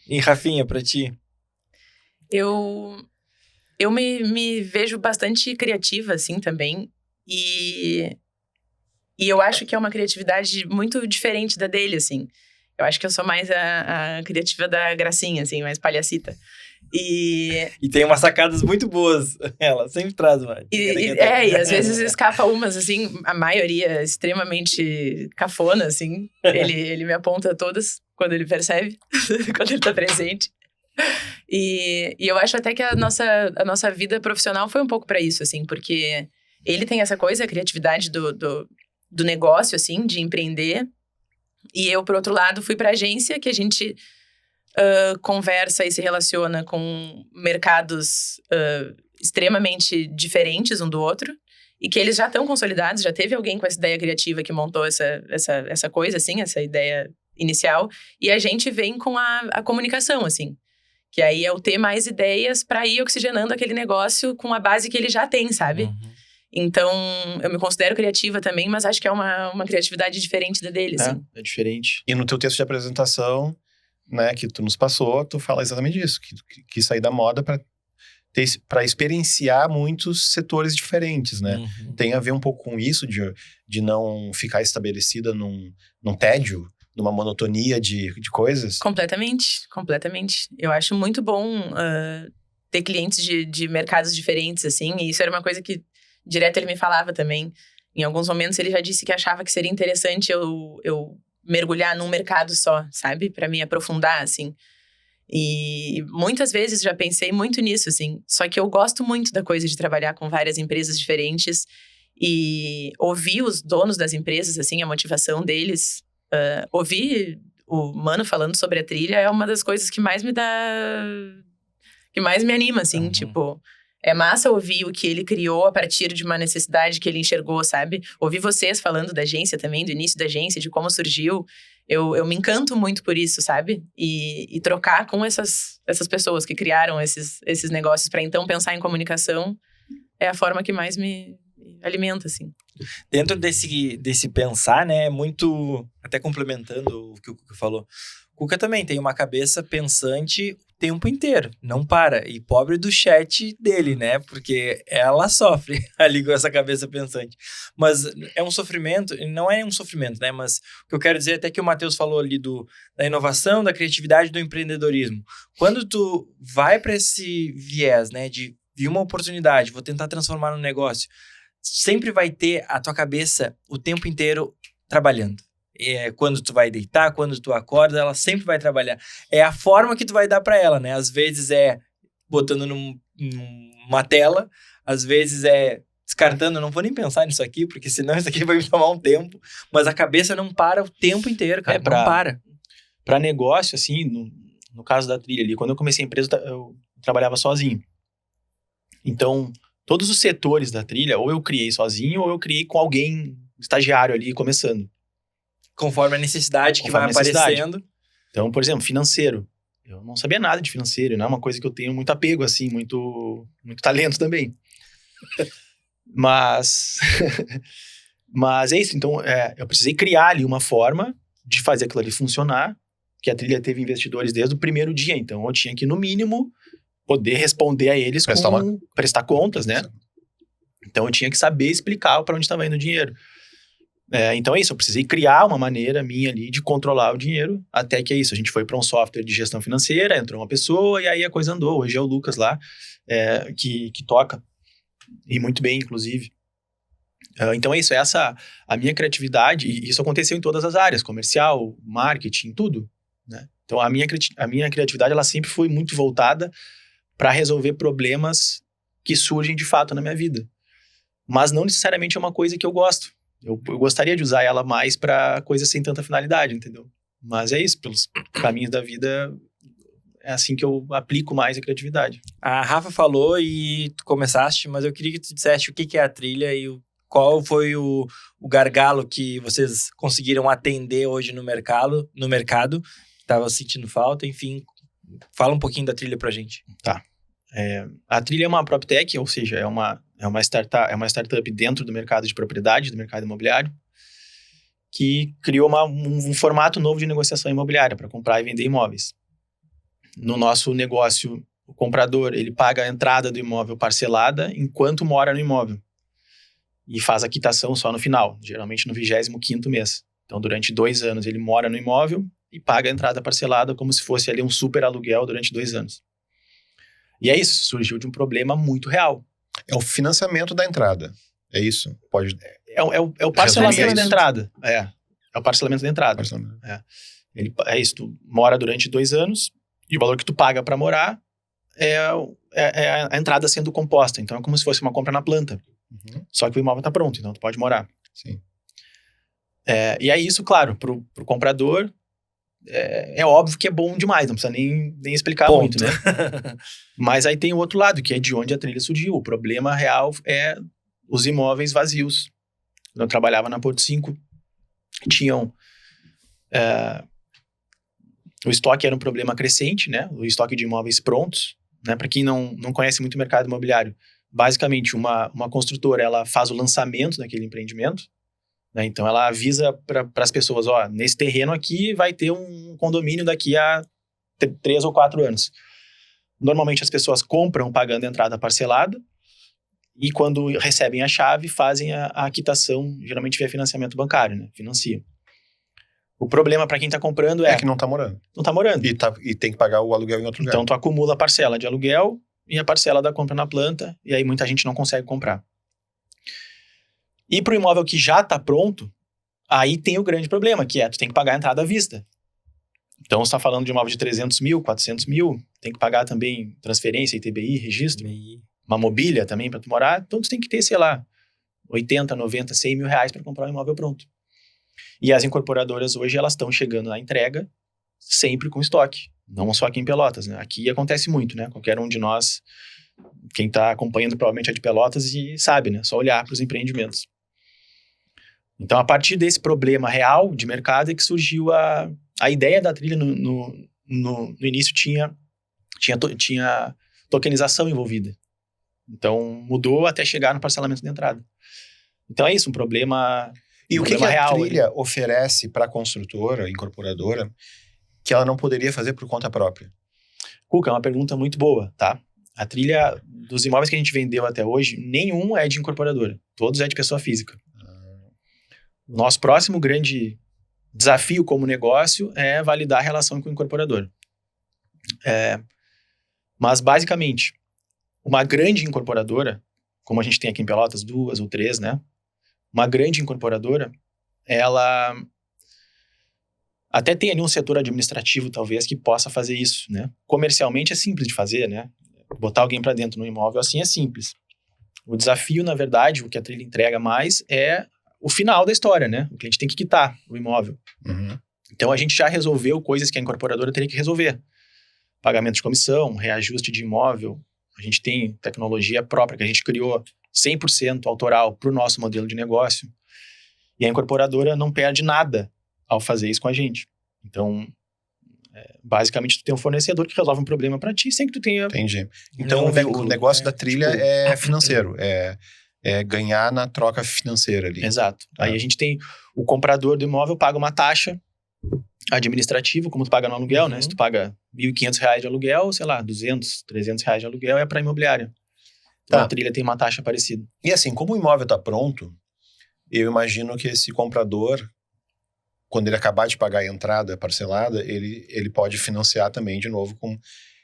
E Rafinha, pra ti? Eu me vejo bastante criativa, assim, também. E eu acho que é uma criatividade muito diferente da dele, assim. Eu acho que eu sou mais a criativa da gracinha, assim, mais palhacita. E E tem umas sacadas muito boas. Ela sempre traz uma. e às vezes escapa umas, assim, a maioria extremamente cafona, assim. Ele me aponta todas quando ele percebe, quando ele tá presente. E eu acho até que a nossa vida profissional foi um pouco pra isso, assim, porque ele tem essa coisa, a criatividade do negócio, assim, de empreender. E eu, por outro lado, fui pra agência, que a gente conversa e se relaciona com mercados extremamente diferentes um do outro. E que eles já estão consolidados, já teve alguém com essa ideia criativa que montou essa coisa, assim, essa ideia inicial. E a gente vem com a comunicação, assim. Que aí é o ter mais ideias para ir oxigenando aquele negócio com a base que ele já tem, sabe? Uhum. Então, eu me considero criativa também, mas acho que é uma criatividade diferente da dele, assim. É diferente. E no teu texto de apresentação, né, que tu nos passou, tu fala exatamente isso, que sair da moda para experienciar muitos setores diferentes, né? Uhum. Tem a ver um pouco com isso, de não ficar estabelecida num tédio, numa monotonia de coisas. Completamente. Eu acho muito bom ter clientes de mercados diferentes, assim. E isso era uma coisa que direto ele me falava também. Em alguns momentos ele já disse que achava que seria interessante eu mergulhar num mercado só, sabe? Pra me aprofundar, assim. E muitas vezes já pensei muito nisso, assim. Só que eu gosto muito da coisa de trabalhar com várias empresas diferentes. E ouvir os donos das empresas, assim, a motivação deles. Ouvir o Mano falando sobre a trilha é uma das coisas que mais me dá... que mais me anima, assim. Uhum. Tipo, é massa ouvir o que ele criou a partir de uma necessidade que ele enxergou, sabe? Ouvir vocês falando da agência também, do início da agência, de como surgiu. Eu me encanto muito por isso, sabe? E trocar com essas pessoas que criaram esses negócios para então pensar em comunicação é a forma que mais me alimenta, assim. Dentro desse pensar, né, é muito... Até complementando o que o Cuca falou. O Cuca também tem uma cabeça pensante o tempo inteiro, não para. E pobre do chat dele, né, porque ela sofre ali com essa cabeça pensante. Mas é um sofrimento, não é um sofrimento, né, mas o que eu quero dizer até que o Matheus falou ali da inovação, da criatividade, do empreendedorismo. Quando tu vai para esse viés, né, de uma oportunidade, vou tentar transformar num negócio, sempre vai ter a tua cabeça o tempo inteiro trabalhando. Quando tu vai deitar, quando tu acorda, ela sempre vai trabalhar. É a forma que tu vai dar para ela, né? Às vezes é botando numa tela, às vezes é descartando, não vou nem pensar nisso aqui, porque senão isso aqui vai me tomar um tempo. Mas a cabeça não para o tempo inteiro, cara. Não para. Para negócio, assim, no caso da trilha ali, quando eu comecei a empresa, eu trabalhava sozinho. Então, todos os setores da trilha, ou eu criei sozinho, ou eu criei com alguém estagiário ali, começando. Conforme a necessidade que vai aparecendo. Então, por exemplo, financeiro. Eu não sabia nada de financeiro, não é uma coisa que eu tenho muito apego, assim, muito talento também. Mas é isso. Então, eu precisei criar ali uma forma de fazer aquilo ali funcionar, que a trilha teve investidores desde o primeiro dia. Então, eu tinha que, no mínimo, poder responder a eles prestar contas, né? Então, eu tinha que saber explicar para onde estava indo o dinheiro. Então é isso, eu precisei criar uma maneira minha ali de controlar o dinheiro, até que é isso, a gente foi para um software de gestão financeira, entrou uma pessoa e aí a coisa andou. Hoje é o Lucas lá, que toca, e muito bem, inclusive. Então é isso, essa a minha criatividade, e isso aconteceu em todas as áreas, comercial, marketing, tudo, né? Então a minha criatividade, ela sempre foi muito voltada para resolver problemas que surgem de fato na minha vida. Mas não necessariamente é uma coisa que eu gosto. Eu gostaria de usar ela mais para coisas sem tanta finalidade, entendeu? Mas é isso, pelos caminhos da vida, é assim que eu aplico mais a criatividade. A Rafa falou e tu começaste, mas eu queria que tu dissesse o que é a trilha e qual foi o gargalo que vocês conseguiram atender hoje no mercado, estava sentindo falta, enfim, fala um pouquinho da Trilha pra gente. Tá. A Trilha é uma PropTech, ou seja, é uma startup dentro do mercado de propriedade, do mercado imobiliário, que criou um formato novo de negociação imobiliária para comprar e vender imóveis. No nosso negócio, o comprador ele paga a entrada do imóvel parcelada enquanto mora no imóvel e faz a quitação só no final, geralmente no 25º mês. Então, durante 2 anos, ele mora no imóvel e paga a entrada parcelada como se fosse ali um super aluguel durante 2 anos. E é isso, surgiu de um problema muito real. É o financiamento da entrada. É isso? Pode... É o parcelamento Resumir da isso. entrada. É o parcelamento da entrada. Parcelamento. É isso, tu mora durante 2 anos e o valor que tu paga para morar é a entrada sendo composta. Então, é como se fosse uma compra na planta. Uhum. Só que o imóvel está pronto, então tu pode morar. Sim. E aí isso, claro, pro comprador é óbvio que é bom demais, não precisa nem explicar Ponto. muito, né? Mas aí tem o outro lado, que é de onde a Trilha surgiu. O problema real é os imóveis vazios. Quando eu trabalhava na Porto 5, tinham... o estoque era um problema crescente, né? O estoque de imóveis prontos, né? Para quem não conhece muito o mercado imobiliário, basicamente uma construtora, ela faz o lançamento daquele empreendimento, né? Então ela avisa para as pessoas, ó, nesse terreno aqui vai ter um condomínio daqui a 3 ou 4 anos. Normalmente as pessoas compram pagando entrada parcelada e quando recebem a chave fazem a quitação, geralmente via financiamento bancário, né? Financiam. O problema para quem está comprando É que não tá morando. não está morando. E tem que pagar o aluguel em outro lugar. Então tu acumula a parcela de aluguel e a parcela da compra na planta, e aí muita gente não consegue comprar. E para o imóvel que já está pronto, aí tem o grande problema, que tu tem que pagar a entrada à vista. Então você está falando de um imóvel de 300 mil, 400 mil, tem que pagar também transferência, ITBI, registro, uma mobília também para tu morar, então tu tem que ter, sei lá, 80, 90, 100 mil reais para comprar um imóvel pronto. E as incorporadoras hoje, elas estão chegando na entrega sempre com estoque. Não só aqui em Pelotas, né? Aqui acontece muito, né? Qualquer um de nós, quem está acompanhando provavelmente é de Pelotas e sabe, né? Só olhar para os empreendimentos. Então, a partir desse problema real de mercado é que surgiu a ideia da Trilha. No início tinha tokenização envolvida. Então, mudou até chegar no parcelamento de entrada. Então, é isso, um problema... E o que a real, Trilha oferece para a construtora, incorporadora, que ela não poderia fazer por conta própria? Cuca, é uma pergunta muito boa, tá? A Trilha, dos imóveis que a gente vendeu até hoje, nenhum é de incorporadora. Todos é de pessoa física. O nosso próximo grande desafio como negócio é validar a relação com o incorporador. Mas, basicamente, uma grande incorporadora, como a gente tem aqui em Pelotas, 2 ou 3, né? Uma grande incorporadora, ela até tem ali um setor administrativo, talvez, que possa fazer isso, né? Comercialmente é simples de fazer, né? Botar alguém para dentro no imóvel assim é simples. O desafio, na verdade, o que a Trilha entrega mais é o final da história, né? O cliente tem que quitar o imóvel. Uhum. Então, a gente já resolveu coisas que a incorporadora teria que resolver. Pagamento de comissão, reajuste de imóvel. A gente tem tecnologia própria que a gente criou 100% autoral para o nosso modelo de negócio. E a incorporadora não perde nada ao fazer isso com a gente. Então, basicamente, tu tem um fornecedor que resolve um problema para ti sem que tu tenha... Entendi. Então, Não, o vínculo, negócio né? da Trilha é financeiro. É ganhar na troca financeira ali. Exato. Tá. Aí a gente tem o comprador do imóvel paga uma taxa administrativa, como tu paga no aluguel, né? Se tu paga R$1.500 de aluguel, sei lá, R$200, R$300 de aluguel é para imobiliária. Então Tá. a Trilha tem uma taxa parecida. E assim, como o imóvel está pronto, eu imagino que esse comprador, quando ele acabar de pagar a entrada parcelada, ele pode financiar também de novo com...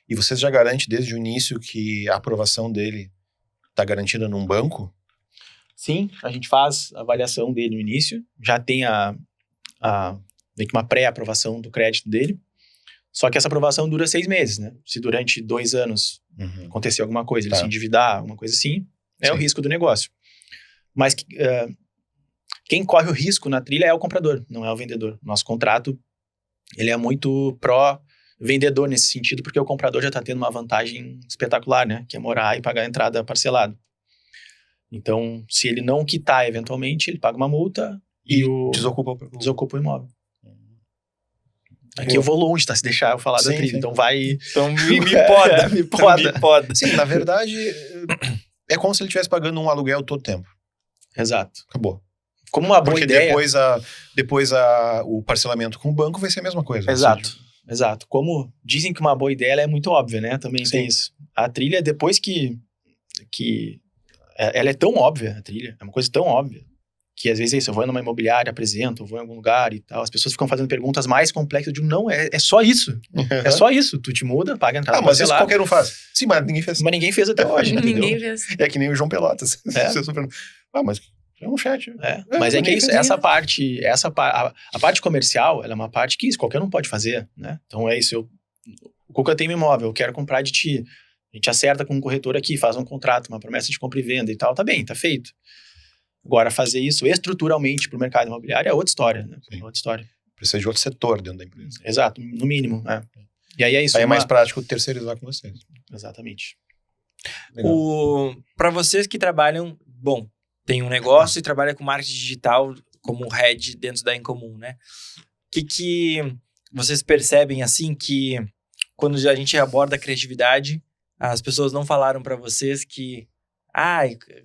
E vocês já garantem desde o início que a aprovação dele está garantida num banco? Sim, a gente faz a avaliação dele no início, já tem meio que uma pré-aprovação do crédito dele, só que essa aprovação dura 6 meses, né? Se durante 2 anos acontecer alguma coisa, ele Tá. se endividar, alguma coisa assim, é o Sim. risco do negócio. Mas quem corre o risco na Trilha é o comprador, não é o vendedor. Nosso contrato, ele é muito pró-vendedor nesse sentido, porque o comprador já está tendo uma vantagem espetacular, né? Que é morar e pagar a entrada parcelada. Então, se ele não quitar eventualmente, ele paga uma multa e desocupa o imóvel. Aqui eu vou longe, tá? Se deixar eu falar da trilha. Sim. Então vai... Então me poda. Me poda. Me poda. Sim, na verdade, é como se ele estivesse pagando um aluguel todo tempo. Exato. Acabou. Como uma boa Porque ideia... depois o parcelamento com o banco vai ser a mesma coisa. Exato. Como dizem que uma boa ideia ela é muito óbvia, né? Também tem isso. A trilha, depois que... Ela é tão óbvia, a trilha. É uma coisa tão óbvia. Que às vezes é isso, eu vou numa imobiliária, apresento, eu vou em algum lugar e tal. As pessoas ficam fazendo perguntas mais complexas. Eu digo, não, é só isso. É só isso. Tu te muda, paga a entrada. Mas isso qualquer um faz. Sim, mas ninguém fez. Mas ninguém fez até hoje, entendeu? Ninguém fez. É que nem o João Pelotas. Mas é um chat. Mas é que é isso, a parte comercial, ela é uma parte que qualquer um pode fazer, né? Então é isso, o Cuca tem um imóvel, eu quero comprar de ti. A gente acerta com um corretor aqui, faz um contrato, uma promessa de compra e venda e tal, tá bem, tá feito. Agora, fazer isso estruturalmente pro mercado imobiliário é outra história, né? É outra história. Precisa de outro setor dentro da empresa. Exato, no mínimo, né? E aí é isso. Aí é mais prático terceirizar com vocês. Exatamente. Para vocês que trabalham, tem um negócio e trabalha com marketing digital como head dentro da Incomum, né? O que vocês percebem, assim, que quando a gente aborda a criatividade, as pessoas não falaram para vocês que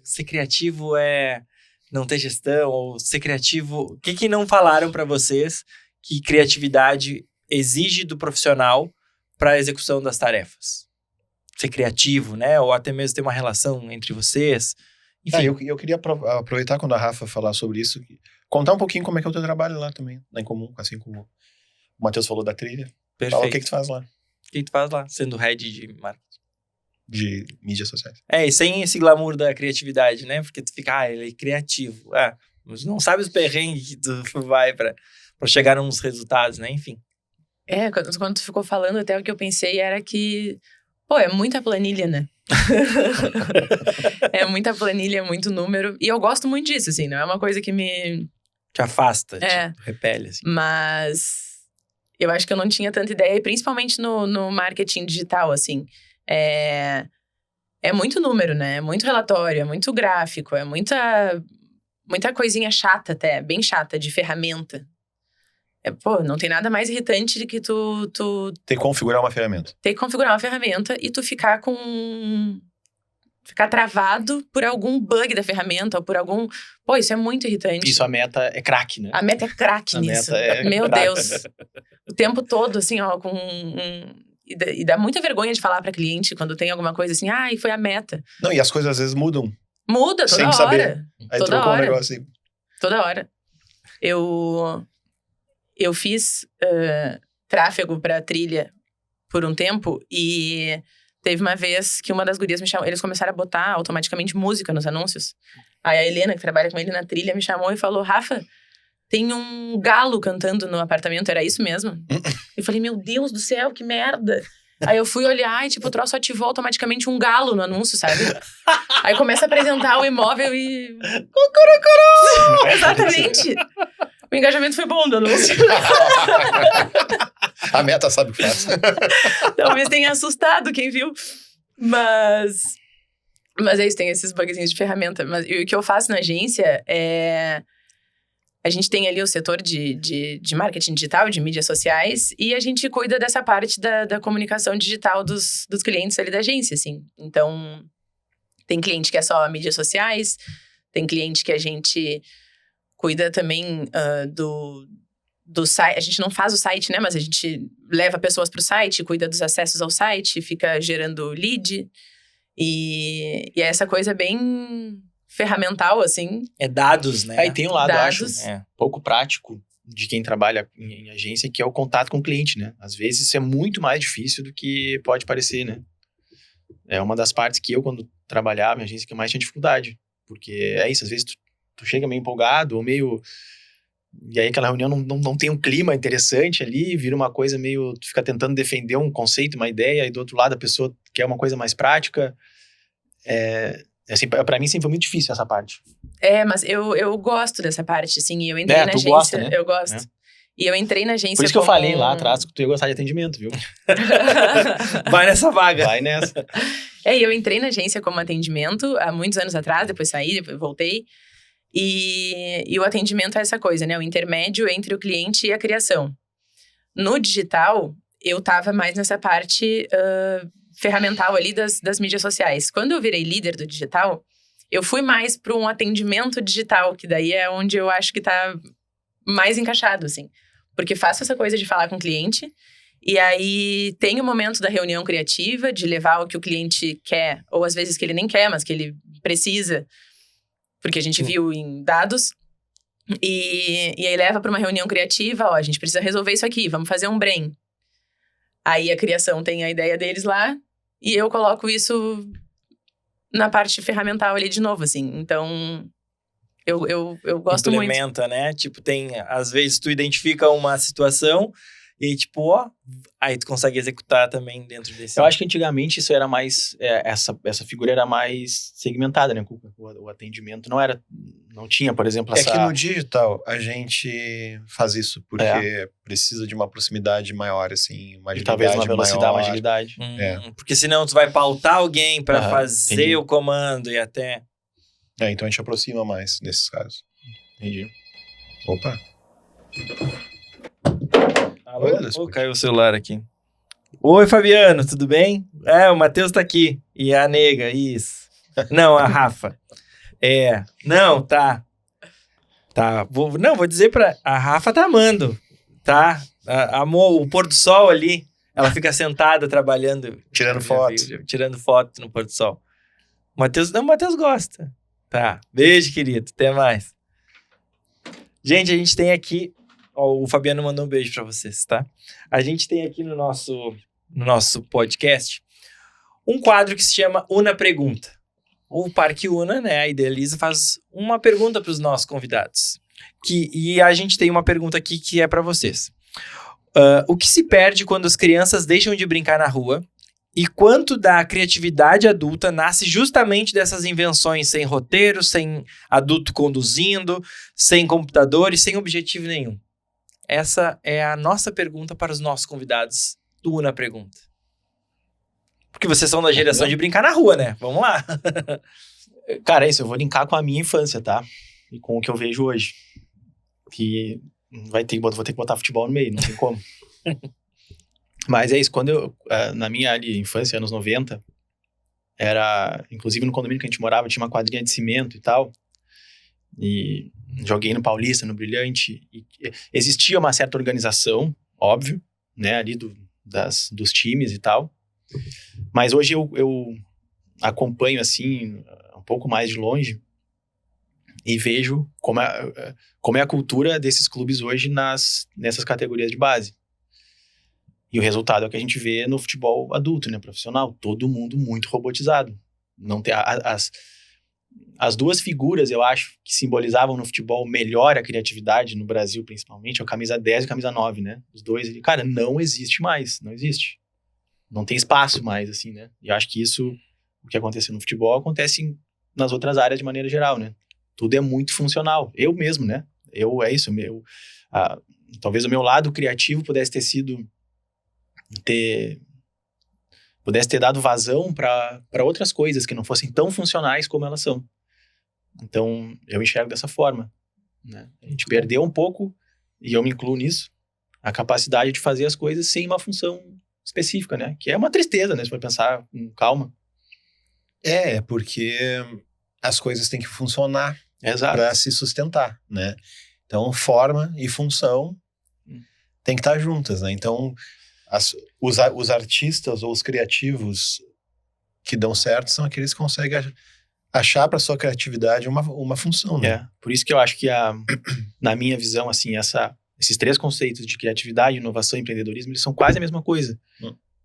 ser criativo é não ter gestão, ou ser criativo... O que não falaram para vocês que criatividade exige do profissional para a execução das tarefas? Ser criativo, né? Ou até mesmo ter uma relação entre vocês. Enfim. Eu queria aproveitar quando a Rafa falar sobre isso, contar um pouquinho como é que é o teu trabalho lá também, na Incomum, assim como o Matheus falou da trilha. Perfeito. Fala o que tu faz lá. O que tu faz lá, sendo head de marketing? De mídias sociais. E sem esse glamour da criatividade, né? Porque tu fica, ele é criativo. Mas não sabe os perrengues que tu vai pra chegar a uns resultados, né? Enfim. Quando tu ficou falando, até o que eu pensei era que, é muita planilha, né? É muita planilha, é muito número. E eu gosto muito disso, assim, não é uma coisa que me... Te afasta, te repele, assim. Mas eu acho que eu não tinha tanta ideia, principalmente no marketing digital, assim. É muito número, né? É muito relatório, é muito gráfico, é muita coisinha chata até, bem chata, de ferramenta. Não tem nada mais irritante do que tu... Ter que configurar uma ferramenta. Ter que configurar uma ferramenta e tu ficar travado por algum bug da ferramenta ou por algum... isso é muito irritante. Isso, a meta é craque, né? A meta é craque nisso. Meu Deus. O tempo todo, assim, ó, E dá muita vergonha de falar pra cliente quando tem alguma coisa assim, e foi a meta. Não, e as coisas às vezes mudam. Muda, toda hora. Saber. Aí toda trocou hora. um negócio assim. Toda hora. Eu fiz tráfego pra trilha por um tempo e teve uma vez que uma das gurias me chamou, eles começaram a botar automaticamente música nos anúncios. Aí a Helena, que trabalha com ele na trilha, me chamou e falou, Rafa, tem um galo cantando no apartamento, era isso mesmo? Eu falei, meu Deus do céu, que merda. Aí eu fui olhar e, o troço ativou automaticamente um galo no anúncio, sabe? Aí começa a apresentar o imóvel e... Exatamente. O engajamento foi bom do anúncio. A meta sabe o que faz. Talvez tenha assustado quem viu. Mas é isso, tem esses bugzinhos de ferramenta. Mas o que eu faço na agência é... A gente tem ali o setor de marketing digital, de mídias sociais, e a gente cuida dessa parte da comunicação digital dos clientes ali da agência, assim. Então, tem cliente que é só mídias sociais, tem cliente que a gente cuida também do site. A gente não faz o site, né? Mas a gente leva pessoas para o site, cuida dos acessos ao site, fica gerando lead. E é essa coisa bem... ferramental, assim. É dados, né? Aí tem um lado, dados. eu acho, pouco prático de quem trabalha em agência, que é o contato com o cliente, né? Às vezes isso é muito mais difícil do que pode parecer, né? É uma das partes que eu, quando trabalhava em agência, que eu mais tinha dificuldade. Porque é isso, às vezes tu chega meio empolgado, ou meio... E aí aquela reunião não tem um clima interessante ali, vira uma coisa meio... Tu fica tentando defender um conceito, uma ideia, e do outro lado a pessoa quer uma coisa mais prática. Assim, pra mim sempre foi muito difícil essa parte. Mas eu gosto dessa parte, assim, e eu entrei na agência. Gosta, né? Eu gosto. E eu entrei na agência Por isso que eu falei lá atrás que tu ia gostar de atendimento, viu? Vai nessa vaga. Vai nessa. E eu entrei na agência como atendimento há muitos anos atrás, depois saí, depois voltei. E o atendimento é essa coisa, né? O intermédio entre o cliente e a criação. No digital, eu tava mais nessa parte ferramental ali das mídias sociais. Quando eu virei líder do digital, eu fui mais para um atendimento digital, que daí é onde eu acho que tá mais encaixado, assim. Porque faço essa coisa de falar com o cliente, e aí tem o momento da reunião criativa, de levar o que o cliente quer, ou às vezes que ele nem quer, mas que ele precisa, porque a gente viu em dados. E aí leva para uma reunião criativa, ó, a gente precisa resolver isso aqui, vamos fazer um brain. Aí a criação tem a ideia deles lá, e eu coloco isso na parte ferramental ali de novo, assim. Então, eu gosto muito. Implementa, né? Tipo, às vezes tu identifica uma situação e tipo, ó, aí tu consegue executar também dentro desse... Eu acho que antigamente isso era mais, essa figura era mais segmentada, né? O atendimento não tinha, por exemplo, essa... É que no digital a gente faz isso porque precisa de uma proximidade maior, assim, uma agilidade talvez uma velocidade, maior. uma agilidade. Porque senão tu vai pautar alguém para fazer entendi. o comando e até... Então a gente aproxima mais nesses casos. Entendi. Opa. Alô? Oi, Caiu o celular aqui. Oi, Fabiano, tudo bem? O Matheus tá aqui. E a nega, isso. Não, a Rafa. Não, tá. Tá, vou dizer pra... A Rafa tá amando, tá? Amor, o pôr do sol ali, ela fica sentada trabalhando. Tirando foto. Tirando foto no pôr do sol. O Matheus gosta. Tá, beijo, querido, até mais. Gente, a gente tem aqui... Ó, o Fabiano mandou um beijo pra vocês, tá? A gente tem aqui no nosso podcast um quadro que se chama Una Pergunta. O Parque Una, né, a Idealiza, faz uma pergunta para os nossos convidados. E a gente tem uma pergunta aqui que é para vocês. O que se perde quando as crianças deixam de brincar na rua? E quanto da criatividade adulta nasce justamente dessas invenções sem roteiro, sem adulto conduzindo, sem computador e sem objetivo nenhum? Essa é a nossa pergunta para os nossos convidados do Una Pergunta. Porque vocês são da geração de brincar na rua, né? Vamos lá. Cara, é isso. Eu vou linkar com a minha infância, tá? E com o que eu vejo hoje. Que vou ter que botar futebol no meio, não tem como. Mas é isso. Quando eu... na minha infância, anos 90, inclusive no condomínio que a gente morava, tinha uma quadrinha de cimento e tal. E joguei no Paulista, no Brilhante. E existia uma certa organização, óbvio, né? Ali dos times e tal. Mas hoje eu acompanho, assim, um pouco mais de longe e vejo como é a cultura desses clubes hoje nessas categorias de base. E o resultado é o que a gente vê no futebol adulto, né, profissional. Todo mundo muito robotizado. Não tem as duas figuras, eu acho, que simbolizavam no futebol melhor a criatividade, no Brasil principalmente, a camisa 10 e a camisa 9, né? Os dois, cara, não existe mais, não existe. Não tem espaço mais, assim, né? E eu acho que isso, o que aconteceu no futebol, acontece nas outras áreas de maneira geral, né? Tudo é muito funcional. Eu mesmo, né? Talvez o meu lado criativo pudesse ter dado vazão para outras coisas que não fossem tão funcionais como elas são. Então, eu enxergo dessa forma, né? A gente perdeu um pouco, e eu me incluo nisso, a capacidade de fazer as coisas sem uma função específica, né? Que é uma tristeza, né? Se for pensar com calma. Porque as coisas têm que funcionar Exato. Para se sustentar, né? Então, forma e função tem que estar juntas, né? Então, os artistas ou os criativos que dão certo são aqueles que conseguem achar para sua criatividade uma função, né? Por isso que eu acho que na minha visão, assim, esses três conceitos de criatividade, inovação e empreendedorismo, eles são quase a mesma coisa.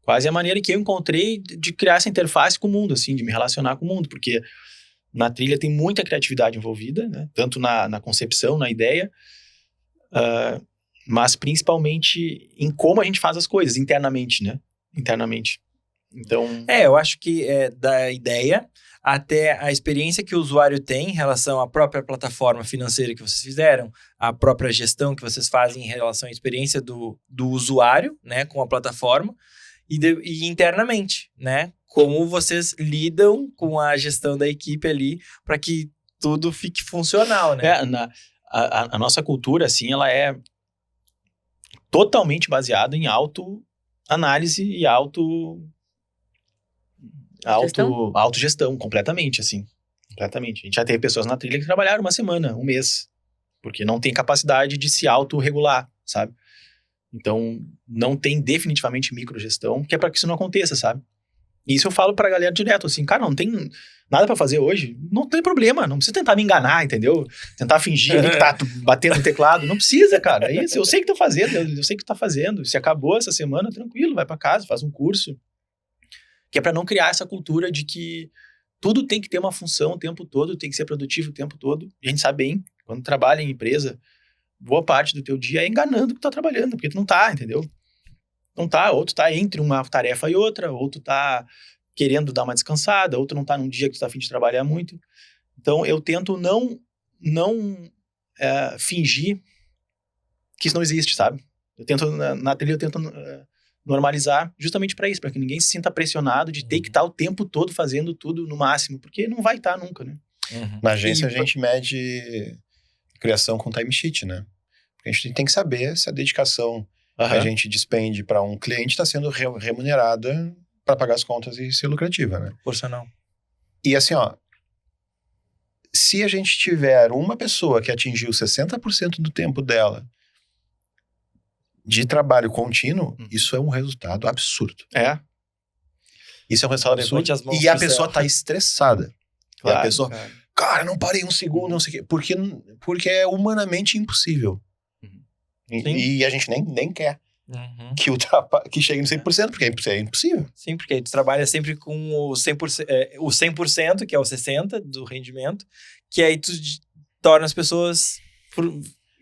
Quase a maneira que eu encontrei de criar essa interface com o mundo, assim, de me relacionar com o mundo, porque na trilha tem muita criatividade envolvida, né? Tanto na concepção, na ideia, mas principalmente em como a gente faz as coisas internamente, né? Internamente. Então... eu acho que da ideia até a experiência que o usuário tem em relação à própria plataforma financeira que vocês fizeram, a própria gestão que vocês fazem em relação à experiência do usuário, né, com a plataforma, e internamente, né, como vocês lidam com a gestão da equipe ali para que tudo fique funcional, né? A nossa cultura, assim, ela é totalmente baseada em autoanálise e autogestão, completamente, assim. Completamente. A gente já teve pessoas na trilha que trabalharam uma semana, um mês, porque não tem capacidade de se autorregular, sabe? Então, não tem definitivamente microgestão, que é para que isso não aconteça, sabe? E isso eu falo pra galera direto, assim, cara, não tem nada pra fazer hoje, não tem problema, não precisa tentar me enganar, entendeu? Tentar fingir ali que tá batendo no teclado, não precisa, cara, é isso, eu sei que tô fazendo, eu sei que tá fazendo, se acabou essa semana, tranquilo, vai pra casa, faz um curso, que é pra não criar essa cultura de que tudo tem que ter uma função o tempo todo, tem que ser produtivo o tempo todo, e a gente sabe bem, quando trabalha em empresa, boa parte do teu dia é enganando que tu tá trabalhando, porque tu não tá, entendeu? Não tá, ou tu tá entre uma tarefa e outra, ou tu tá querendo dar uma descansada, ou tu não tá num dia que tu tá a fim de trabalhar muito. Então, eu tento não fingir que isso não existe, sabe? Eu tento, na trilha, eu tento normalizar justamente para isso, para que ninguém se sinta pressionado de ter que estar o tempo todo fazendo tudo no máximo, porque não vai estar nunca, né? Na agência, a gente mede criação com time sheet, né? Porque a gente tem que saber se a dedicação que a gente despende para um cliente está sendo remunerada para pagar as contas e ser lucrativa, né? Proporcional. E assim, ó, se a gente tiver uma pessoa que atingiu 60% do tempo dela de trabalho contínuo, isso é um resultado absurdo. É. Isso é um resultado Levante absurdo. as mãos E a pro pessoa céu. tá estressada. Claro, e a pessoa, cara, não parei um segundo, não sei o quê. Porque é humanamente impossível. E a gente nem quer que chegue no 100%, porque é impossível. Sim, porque aí tu trabalha sempre com o 100%, que é o 60% do rendimento, que aí tu torna as pessoas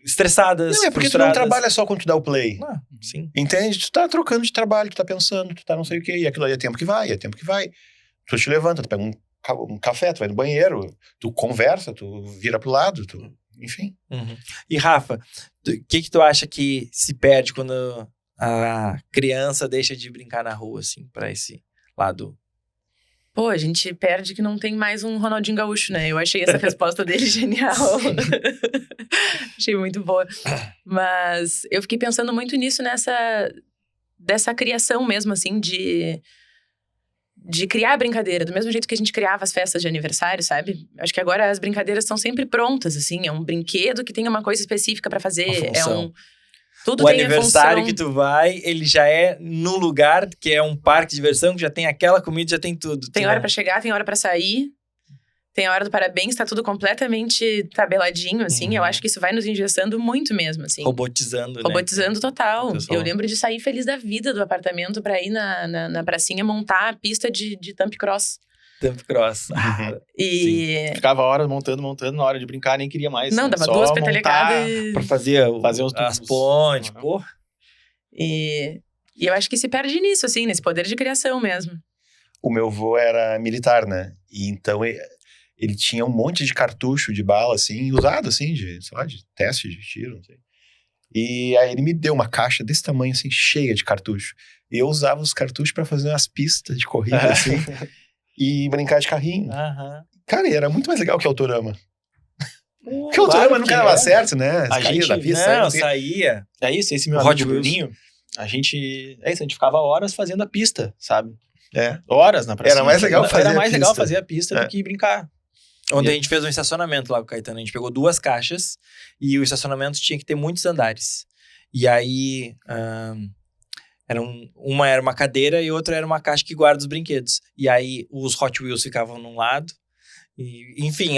estressadas, Não, é porque tu frustradas. não trabalha só quando tu dá o play. Sim. Entende? Tu tá trocando de trabalho, tu tá pensando, tu tá não sei o quê, e aquilo aí é tempo que vai, Tu te levanta, tu pega um café, tu vai no banheiro, tu conversa, tu vira pro lado, enfim. E Rafa, o que tu acha que se perde quando a criança deixa de brincar na rua, assim, pra esse lado? Pô, a gente perde que não tem mais um Ronaldinho Gaúcho, né? Eu achei essa resposta dele genial. Achei muito boa. Mas eu fiquei pensando muito nisso, dessa criação mesmo, assim, de criar a brincadeira. Do mesmo jeito que a gente criava as festas de aniversário, sabe? Acho que agora as brincadeiras estão sempre prontas, assim. É um brinquedo que tem uma coisa específica pra fazer. Tudo o tem aniversário a função. que tu vai, ele já é num lugar que é um parque de diversão, que já tem aquela comida, já tem tudo. Tem hora pra chegar, tem hora pra sair. Tem a hora do parabéns, tá tudo completamente tabeladinho, assim. Eu acho que isso vai nos engessando muito mesmo, assim. Robotizando, né? Robotizando total. Eu lembro de sair feliz da vida do apartamento pra ir na pracinha montar a pista de thumb cross. Thumb cross. E... Ficava horas montando, na hora de brincar nem queria mais. Não, né? dava Só duas montar petelecadas e... Pra fazer as pontes, Uhum. pô. E eu acho que se perde nisso, assim, nesse poder de criação mesmo. O meu avô era militar, né? E então ele tinha um monte de cartucho de bala, assim, usado, assim, sei lá, de teste de tiro, não sei. E aí ele me deu uma caixa desse tamanho, assim, cheia de cartucho. E eu usava os cartuchos pra fazer umas pistas de corrida, assim, e brincar de carrinho. Cara, e era muito mais legal que Autorama. Porque o Autorama nunca dava certo, né? A gente da pista, Não, saía. É isso, esse meu Hot amigo Wheels. Bruninho, a gente ficava horas fazendo a pista, sabe? É. Horas na praça. Era mais legal fazer Era a mais legal pista. fazer a pista do que brincar. Ontem a gente fez um estacionamento lá com o Caetano. A gente pegou 2 caixas e o estacionamento tinha que ter muitos andares. E aí, uma era uma cadeira e outra era uma caixa que guarda os brinquedos. E aí, os Hot Wheels ficavam num lado. E, enfim,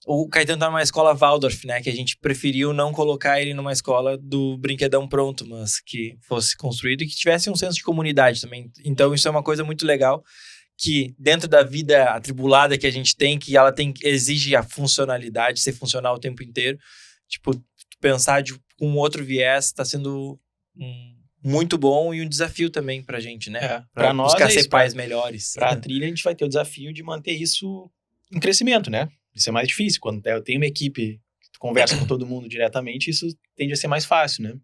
o Caetano tá numa escola Waldorf, né? Que a gente preferiu não colocar ele numa escola do brinquedão pronto, mas que fosse construído e que tivesse um senso de comunidade também. Então, isso é uma coisa muito legal, que dentro da vida atribulada que a gente tem, que ela exige a funcionalidade, ser funcional o tempo inteiro. Tipo, pensar com outro viés tá sendo muito bom e um desafio também pra gente, né? Pra nós buscar é ser isso, pais melhores. Pra trilha, a gente vai ter o desafio de manter isso em crescimento, né? Isso é mais difícil. Quando eu tenho uma equipe que tu conversa com todo mundo diretamente, isso tende a ser mais fácil, né?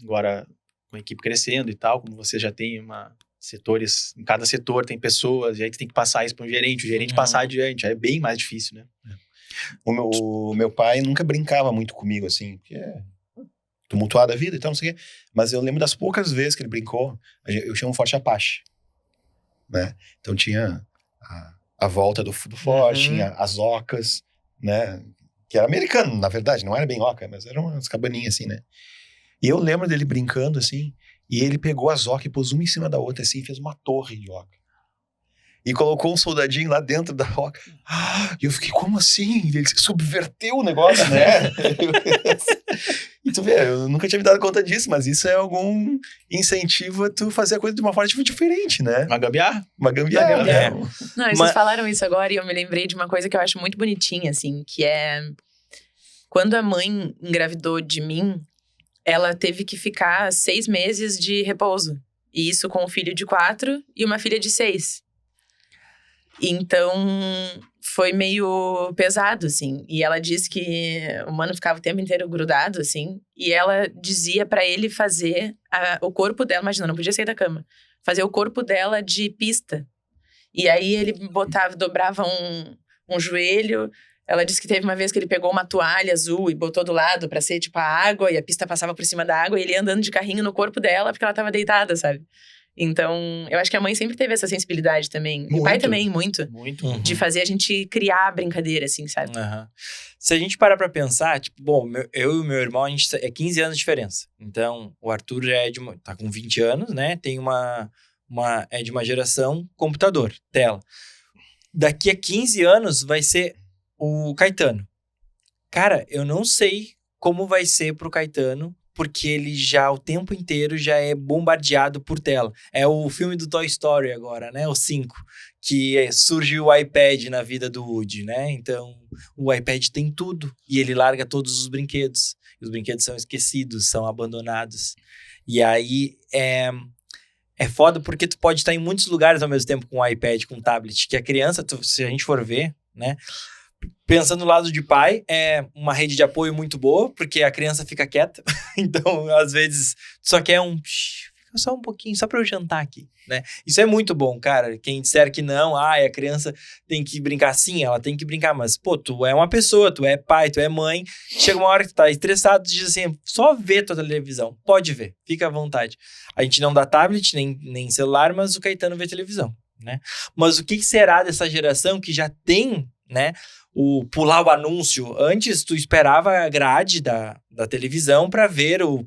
Agora, com a equipe crescendo e tal, como você já tem uma setores, em cada setor tem pessoas, e aí tu tem que passar isso para um gerente, o gerente passar adiante, aí é bem mais difícil, né? O meu pai nunca brincava muito comigo, assim, porque é tumultuada a vida e tal, não sei o quê. Mas eu lembro das poucas vezes que ele brincou, eu tinha um Forte Apache, né? Então tinha a volta do Forte, tinha as ocas, né? Que era americano, na verdade, não era bem oca, mas eram umas cabaninhas assim, né? E eu lembro dele brincando, assim, e ele pegou as ocas e pôs uma em cima da outra, assim, e fez uma torre de oca. E colocou um soldadinho lá dentro da oca. E eu fiquei, como assim? Ele subverteu o negócio, né? E tu vê, eu nunca tinha me dado conta disso, mas isso é algum incentivo a tu fazer a coisa de uma forma diferente, né? Uma gambiarra? Uma gambiarra. gambiarra. Né? Não, e vocês falaram isso agora e eu me lembrei de uma coisa que eu acho muito bonitinha, assim, que é... Quando a mãe engravidou de mim, ela teve que ficar 6 meses de repouso. E isso com um filho de 4 e uma filha de 6. Então, foi meio pesado, assim. E ela disse que o mano ficava o tempo inteiro grudado, assim. E ela dizia pra ele fazer o corpo dela... Imagina, não podia sair da cama. Fazer o corpo dela de pista. E aí, ele dobrava um joelho. Ela disse que teve uma vez que ele pegou uma toalha azul e botou do lado pra ser, tipo, a água. E a pista passava por cima da água. E ele ia andando de carrinho no corpo dela, porque ela tava deitada, sabe? Então, eu acho que a mãe sempre teve essa sensibilidade também. Muito. E o pai também, muito. Muito. De fazer a gente criar a brincadeira, assim, sabe? Se a gente parar pra pensar, tipo, bom, eu e o meu irmão, a gente é 15 anos de diferença. Então, o Arthur já tá com 20 anos, né? Tem é de uma geração computador, tela. Daqui a 15 anos vai ser o Caetano. Cara, eu não sei como vai ser pro Caetano, porque ele já, o tempo inteiro, já é bombardeado por tela. É o filme do Toy Story agora, né? O 5. Que surge o iPad na vida do Woody, né? Então, o iPad tem tudo. E ele larga todos os brinquedos. E os brinquedos são esquecidos, são abandonados. E aí, é foda porque tu pode estar em muitos lugares ao mesmo tempo com o iPad, com o tablet. Que a criança, se a gente for ver, né? Pensando no lado de pai, é uma rede de apoio muito boa, porque a criança fica quieta. Então, às vezes, só quer fica só um pouquinho, só pra eu jantar aqui, né? Isso é muito bom, cara. Quem disser que não, a criança tem que brincar, sim, ela tem que brincar, mas, pô, tu é uma pessoa, tu é pai, tu é mãe, chega uma hora que tu tá estressado, tu diz assim, só vê tua televisão, pode ver, fica à vontade. A gente não dá tablet, nem celular, mas o Caetano vê televisão, né? Mas o que será dessa geração que já tem, né, o pular o anúncio? Antes, tu esperava a grade da televisão pra ver o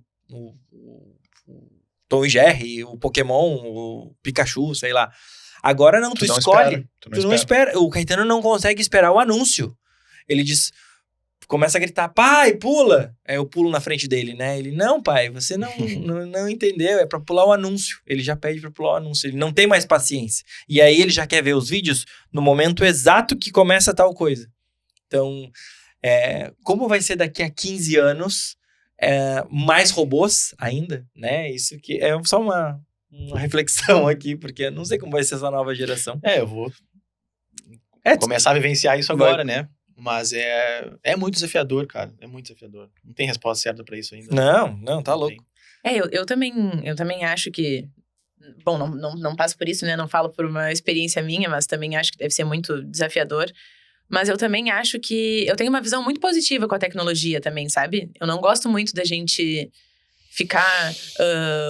Tom e Jerry, o Pokémon, o Pikachu, sei lá. Agora não, tu não escolhe. Tu não espera. O Caetano não consegue esperar o anúncio. Ele diz, começa a gritar, pai, pula! Aí eu pulo na frente dele, né? Ele, não, pai, você não entendeu, é pra pular o anúncio. Ele já pede pra pular o anúncio, ele não tem mais paciência. E aí ele já quer ver os vídeos no momento exato que começa tal coisa. Então, como vai ser daqui a 15 anos, mais robôs ainda, né? Isso que é só uma reflexão aqui, porque eu não sei como vai ser essa nova geração. Eu vou começar a vivenciar isso agora, né? Mas é muito desafiador, cara. É muito desafiador. Não tem resposta certa pra isso ainda. Não, tá louco. Eu também acho que... Bom, não passo por isso, né? Não falo por uma experiência minha, mas também acho que deve ser muito desafiador. Mas eu também acho que... Eu tenho uma visão muito positiva com a tecnologia também, sabe? Eu não gosto muito da gente ficar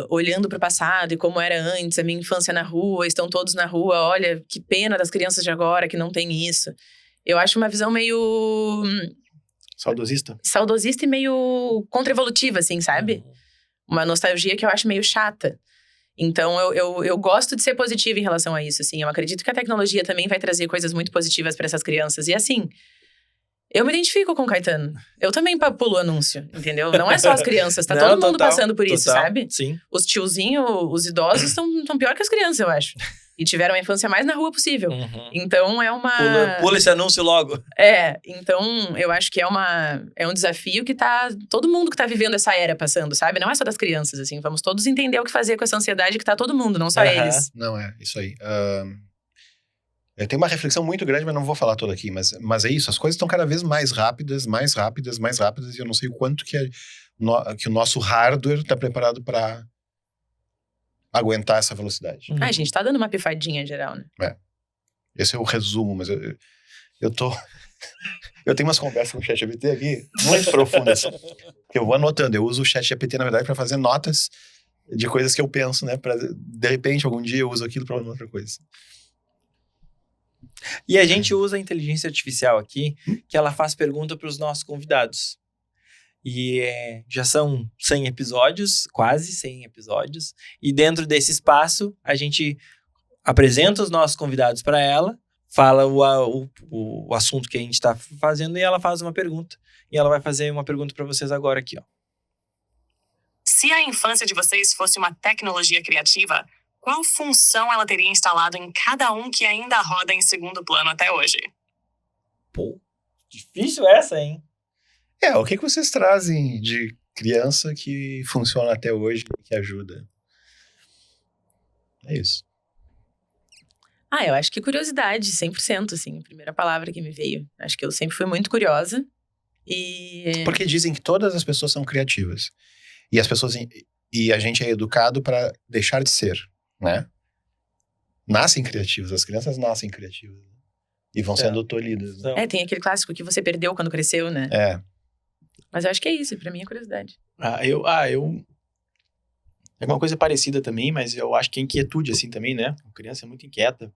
olhando para o passado e como era antes, a minha infância na rua, estão todos na rua, olha, que pena das crianças de agora que não tem isso. Eu acho uma visão meio... Saudosista? Saudosista e meio contra-evolutiva, assim, sabe? Uma nostalgia que eu acho meio chata. Então, eu gosto de ser positiva em relação a isso, assim. Eu acredito que a tecnologia também vai trazer coisas muito positivas para essas crianças. E, assim, eu me identifico com o Caetano. Eu também pulo anúncio, entendeu? Não é só as crianças, tá todo mundo passando por isso, sabe? Sim. Os tiozinhos, os idosos estão pior que as crianças, eu acho. E tiveram a infância mais na rua possível. Então, é uma... Pula esse anúncio logo. Então, eu acho que é um desafio que todo mundo que tá vivendo essa era passando, sabe? Não é só das crianças, assim. Vamos todos entender o que fazer com essa ansiedade que tá todo mundo, não só eles. Não, isso aí. Eu tenho uma reflexão muito grande, mas não vou falar toda aqui. Mas é isso, as coisas estão cada vez mais rápidas, e eu não sei o quanto que o nosso hardware está preparado para aguentar essa velocidade. A gente tá dando uma pifadinha geral, né? Esse é o resumo, mas eu tô... Eu tenho umas conversas com o ChatGPT aqui, muito profundas. Que eu vou anotando. Eu uso o ChatGPT, na verdade, para fazer notas de coisas que eu penso, né? Pra, de repente, algum dia eu uso aquilo para outra coisa. E a gente usa a inteligência artificial aqui, que ela faz pergunta para os nossos convidados. E já são 100 episódios, quase 100 episódios. E dentro desse espaço, a gente apresenta os nossos convidados para ela, fala o assunto que a gente está fazendo e ela faz uma pergunta. E ela vai fazer uma pergunta para vocês agora aqui, ó. Se a infância de vocês fosse uma tecnologia criativa, qual função ela teria instalado em cada um que ainda roda em segundo plano até hoje? Pô, difícil essa, hein? O que vocês trazem de criança que funciona até hoje, que ajuda? É isso. Eu acho que curiosidade, 100%, assim, a primeira palavra que me veio. Acho que eu sempre fui muito curiosa e... Porque dizem que todas as pessoas são criativas. E as pessoas... E a gente é educado para deixar de ser, né? Nascem criativas, as crianças nascem criativas. E vão sendo tolhidas. Né? tem aquele clássico que você perdeu quando cresceu, né? Mas eu acho que é isso, pra mim é curiosidade. Eu... É uma coisa parecida também, mas eu acho que é inquietude, assim, também, né? A criança é muito inquieta.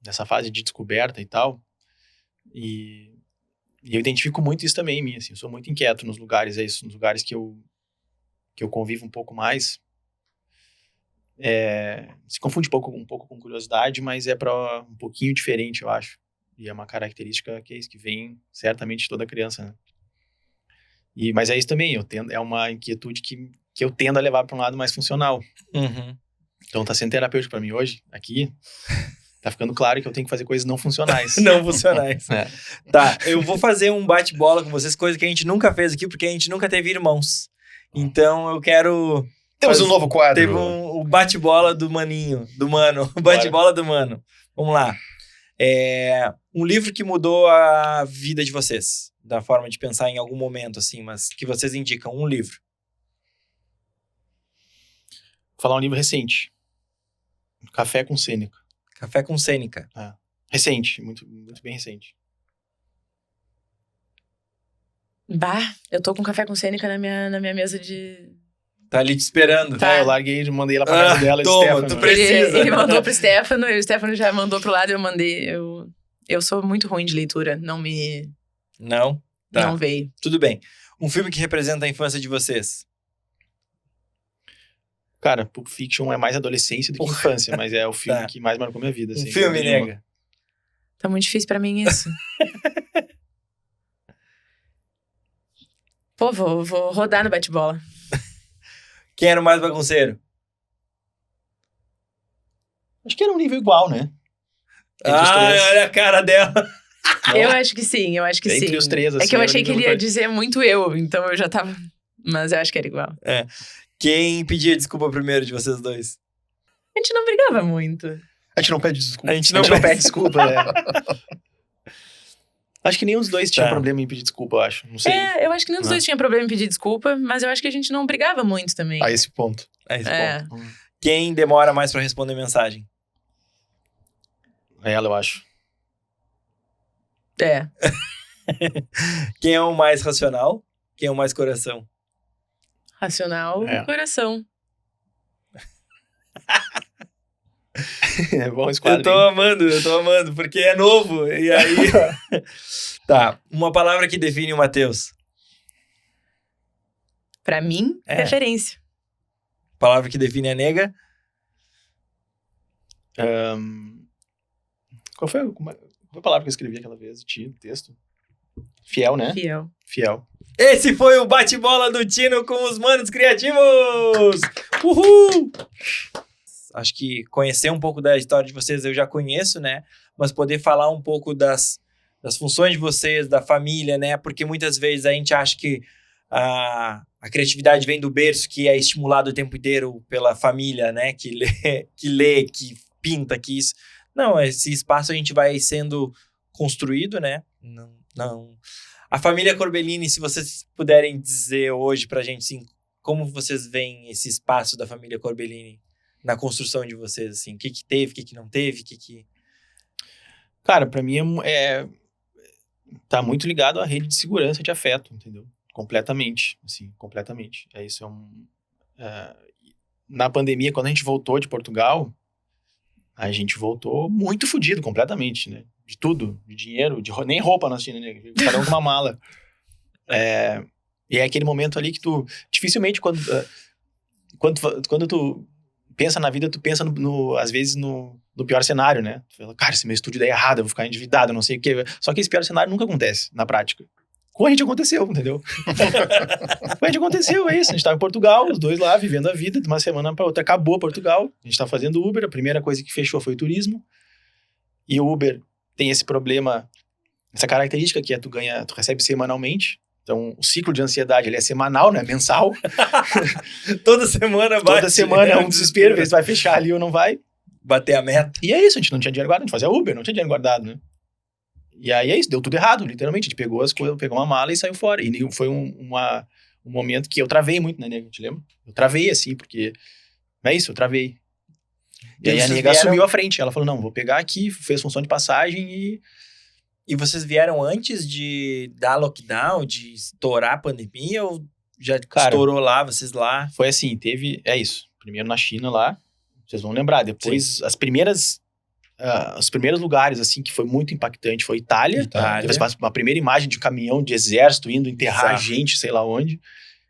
Nessa fase de descoberta e tal. E eu identifico muito isso também em mim, assim. Eu sou muito inquieto nos lugares, nos lugares que eu convivo um pouco mais. Se confunde um pouco com curiosidade, mas é para um pouquinho diferente, eu acho. E é uma característica que vem certamente de toda criança, né? Mas é isso também, é uma inquietude que eu tendo a levar para um lado mais funcional. Uhum. Então tá sendo terapêutico para mim hoje, aqui. Tá ficando claro que eu tenho que fazer coisas não funcionais. Não funcionais. Tá, eu vou fazer um bate-bola com vocês, coisa que a gente nunca fez aqui, porque a gente nunca teve irmãos. Então eu quero... Temos um novo quadro. Teve o bate-bola do maninho, do mano. O bate-bola do mano. Vamos lá. Um livro que mudou a vida de vocês, da forma de pensar em algum momento, assim, mas que vocês indicam, um livro. Vou falar um livro recente. Café com Sêneca. Café com Sêneca. Recente, muito, muito bem recente. Eu tô com café com Sêneca na minha mesa de... Tá ali te esperando. Eu larguei, mandei ela pra casa dela e toma, tu precisa. Ele mandou pro Stefano, e o Stefano já mandou pro lado, eu mandei. Eu sou muito ruim de leitura, não veio. Tudo bem. Um filme que representa a infância de vocês? Cara, Pulp Fiction é mais adolescência do que infância, mas é o filme que mais marcou minha vida. Assim, um filme, nega. Tá muito difícil pra mim isso. Pô, vou rodar no bate-bola. Quem era o mais bagunceiro? Acho que era um nível igual, né? Olha a cara dela. Eu acho que sim, Entre os três, assim. É que eu achei que ele ia dizer muito eu, então eu já tava... Mas eu acho que era igual. Quem pedia desculpa primeiro de vocês dois? A gente não brigava muito. A gente não pede desculpa. A gente não pede desculpa, né? Acho que nenhum dos dois tinha problema em pedir desculpa, eu acho. Não sei. Eu acho que nenhum dos dois tinha problema em pedir desculpa, mas eu acho que a gente não brigava muito também. A esse ponto. Ponto. Quem demora mais pra responder mensagem? Ela, eu acho. Quem é o mais racional? Quem é o mais coração? Racional, coração. É bom esse quadro. Eu tô amando, porque é novo. E aí... Tá, uma palavra que define o Matheus. Pra mim, referência. Palavra que define a nega. Qual foi a palavra que eu escrevi aquela vez? O texto? Fiel, né? Fiel. Esse foi o bate-bola do Tino com os manos criativos! Uhul! Acho que conhecer um pouco da história de vocês eu já conheço, né? Mas poder falar um pouco das funções de vocês, da família, né? Porque muitas vezes a gente acha que a criatividade vem do berço, que é estimulado o tempo inteiro pela família, né? Que lê, que pinta, que isso... Não, esse espaço a gente vai sendo construído, né? Não. A família Corbellini, se vocês puderem dizer hoje pra gente, assim, como vocês veem esse espaço da família Corbellini na construção de vocês, assim? O que teve, o que não teve, Cara, pra mim tá muito ligado à rede de segurança de afeto, entendeu? Completamente, assim, completamente. Isso na pandemia, quando a gente voltou de Portugal, a gente voltou muito fodido, completamente, né? De tudo, de dinheiro, nem roupa nós tínhamos, né? Cada um com uma mala. E é aquele momento ali que tu, dificilmente, quando tu pensa na vida, tu pensa, às vezes, no pior cenário, né? Tu fala, cara, se meu estúdio der errado, eu vou ficar endividado, não sei o quê. Só que esse pior cenário nunca acontece, na prática. Com a gente aconteceu, entendeu? Com a gente aconteceu, é isso. A gente tava em Portugal, os dois lá, vivendo a vida, de uma semana pra outra. Acabou Portugal, a gente tava fazendo Uber, a primeira coisa que fechou foi o turismo. E o Uber tem esse problema, essa característica que tu recebe semanalmente. Então, o ciclo de ansiedade, ele é semanal, não é mensal. Toda semana bate. Toda semana é um desespero, ver se vai fechar ali ou não vai. Bater a meta. E é isso, a gente não tinha dinheiro guardado, a gente fazia Uber, não tinha dinheiro guardado, né? E aí é isso, deu tudo errado, literalmente. A gente pegou as coisas, pegou uma mala e saiu fora. E foi um momento que eu travei muito, né, Nega? Te lembra? Eu travei, assim, porque... É isso, eu travei. E aí a Nega assumiu a frente. Ela falou, não, vou pegar aqui, fez função de passagem e... E vocês vieram antes de dar lockdown, de estourar a pandemia, ou já estourou lá, vocês lá? Foi assim, é isso. Primeiro na China lá, vocês vão lembrar. Depois, os primeiros lugares, assim, que foi muito impactante foi Itália. Uma primeira imagem de um caminhão de exército indo enterrar gente, sei lá onde.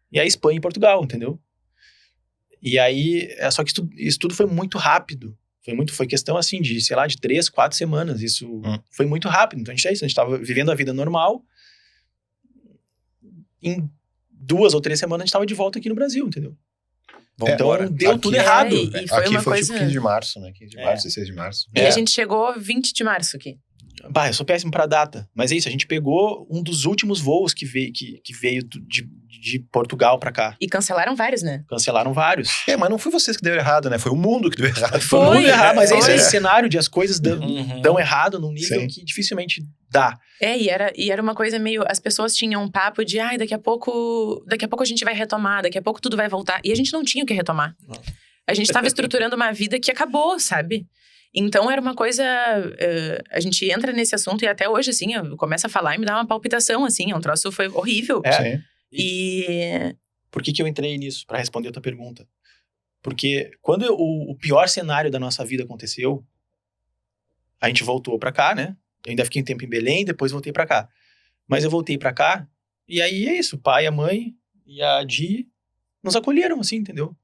E a Espanha e Portugal, entendeu? E aí, só que isso tudo foi muito rápido. Foi questão, assim, de, sei lá, de 3, 4 semanas. Isso foi muito rápido. Então, a gente estava vivendo a vida normal. Em 2 ou 3 semanas, a gente estava de volta aqui no Brasil, entendeu? Então, deu tudo errado. E foi aqui uma foi coisa... tipo 15 de março, né? 15 de março, 16 de março. E a gente chegou 20 de março aqui. Eu sou péssimo pra data. Mas é isso, a gente pegou um dos últimos voos que veio de Portugal pra cá. E cancelaram vários, né? Cancelaram vários. Mas não foi vocês que deu errado, né? Foi o mundo que deu errado. Foi o mundo errado, mas foi. é esse cenário de as coisas dão errado num nível Sim. que dificilmente dá. E era uma coisa meio... As pessoas tinham um papo de, daqui a pouco a gente vai retomar, daqui a pouco tudo vai voltar. E a gente não tinha o que retomar. A gente tava estruturando uma vida que acabou, sabe? Então, era uma coisa... a gente entra nesse assunto e até hoje, assim, eu começo a falar e me dá uma palpitação, assim. Um troço foi horrível. Sim. E... Por que eu entrei nisso? Pra responder a tua pergunta. Porque quando o pior cenário da nossa vida aconteceu, a gente voltou pra cá, né? Eu ainda fiquei um tempo em Belém, depois voltei pra cá. Mas eu voltei pra cá, e aí é isso. O pai, a mãe e a Di nos acolheram, assim, entendeu?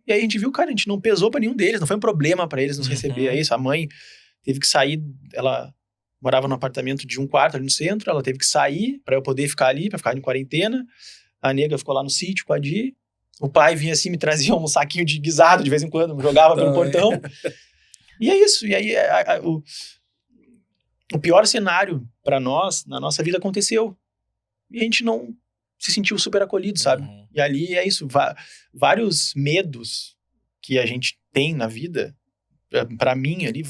E aí a gente viu, cara, a gente não pesou pra nenhum deles, não foi um problema pra eles nos receber, é isso. A mãe teve que sair, ela morava num apartamento de 1 quarto ali no centro, ela teve que sair pra eu poder ficar ali, pra ficar em quarentena. A Nega ficou lá no sítio com a Di. O pai vinha assim, me trazia um saquinho de guisado de vez em quando, me jogava pelo portão. E é isso. E aí o pior cenário pra nós, na nossa vida, aconteceu. E a gente não se sentiu super acolhido, sabe? E ali é isso. Vários medos que a gente tem na vida, pra mim ali,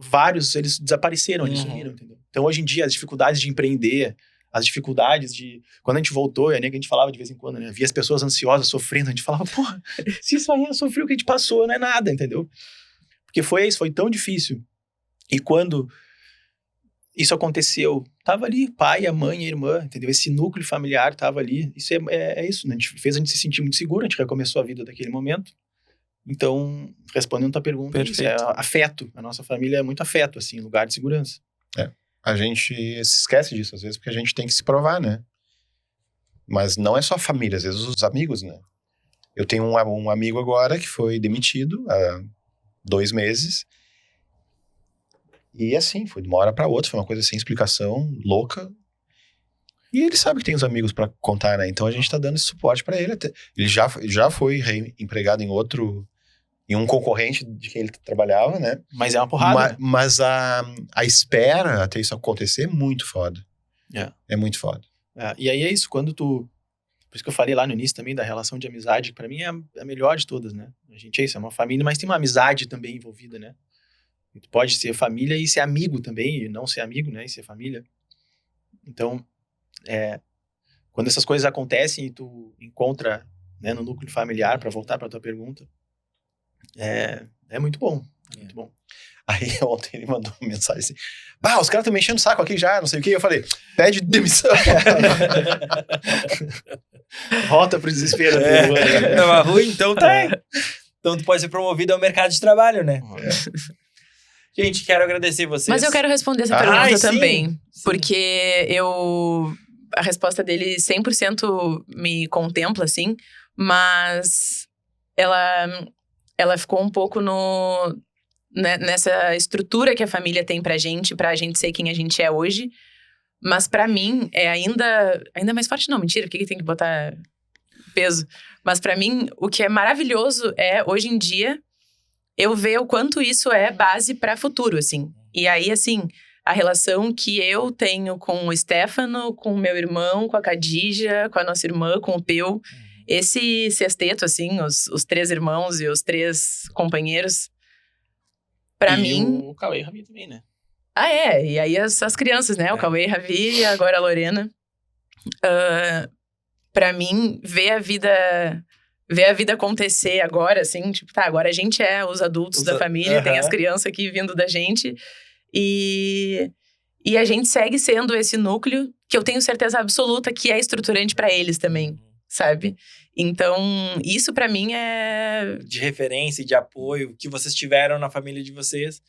vários, eles desapareceram, eles sumiram, entendeu? Então, hoje em dia, as dificuldades de empreender, as dificuldades de... Quando a gente voltou, a gente falava de vez em quando, né? Via as pessoas ansiosas, sofrendo, a gente falava, porra, se isso aí sofreu o que a gente passou, não é nada, entendeu? Porque foi isso, foi tão difícil. E quando isso aconteceu, tava ali, pai, a mãe, a irmã, entendeu? Esse núcleo familiar tava ali. Isso é isso, né? Fez a gente se sentir muito seguro, a gente recomeçou a vida daquele momento. Então, respondendo a tua pergunta, isso é afeto. A nossa família é muito afeto, assim, lugar de segurança. A gente se esquece disso, às vezes, porque a gente tem que se provar, né? Mas não é só a família, às vezes os amigos, né? Eu tenho um amigo agora que foi demitido há 2 meses. E assim, foi de uma hora pra outra, foi uma coisa sem explicação, louca. E ele sabe que tem os amigos pra contar, né? Então a gente tá dando esse suporte pra ele. Ele já foi empregado em um concorrente de quem ele trabalhava, né? Mas é uma porrada. Mas a espera até isso acontecer é muito foda. É muito foda. E aí é isso, quando tu... Por isso que eu falei lá no início também da relação de amizade, que pra mim é a melhor de todas, né? A gente é isso, é uma família, mas tem uma amizade também envolvida, né? Tu pode ser família e ser amigo também, e não ser amigo, né? E ser família. Então, quando essas coisas acontecem e tu encontra né, no núcleo familiar, para voltar para tua pergunta, é muito bom. É muito bom. Aí ontem ele mandou uma mensagem assim, os caras estão me enchendo o saco aqui já, não sei o que. Eu falei, pede demissão. Volta pro desespero. Tava ruim, então tá. Então tu pode ser promovido ao mercado de trabalho, né? Gente, quero agradecer vocês. Mas eu quero responder essa pergunta também. Porque a resposta dele 100% me contempla, assim. Mas ela ficou um pouco nessa estrutura que a família tem pra gente ser quem a gente é hoje. Mas pra mim, é ainda mais forte. Não, mentira, por que tem que botar peso? Mas pra mim, o que é maravilhoso é, hoje em dia, eu ver o quanto isso é base pra futuro, assim. E aí, assim, a relação que eu tenho com o Stefano, com o meu irmão, com a Khadija, com a nossa irmã, com o Peu, esse sexteto, assim, os 3 irmãos e os 3 companheiros, pra mim... E o Cauê e o Ravi também, né? E aí as crianças, né? O Cauê, a Ravi e agora a Lorena. Pra mim, ver a vida acontecer agora, assim, tipo, agora a gente é os adultos da família, tem as crianças aqui vindo da gente. E a gente segue sendo esse núcleo que eu tenho certeza absoluta que é estruturante pra eles também, sabe? Então, isso pra mim é... De referência e de apoio que vocês tiveram na família de vocês.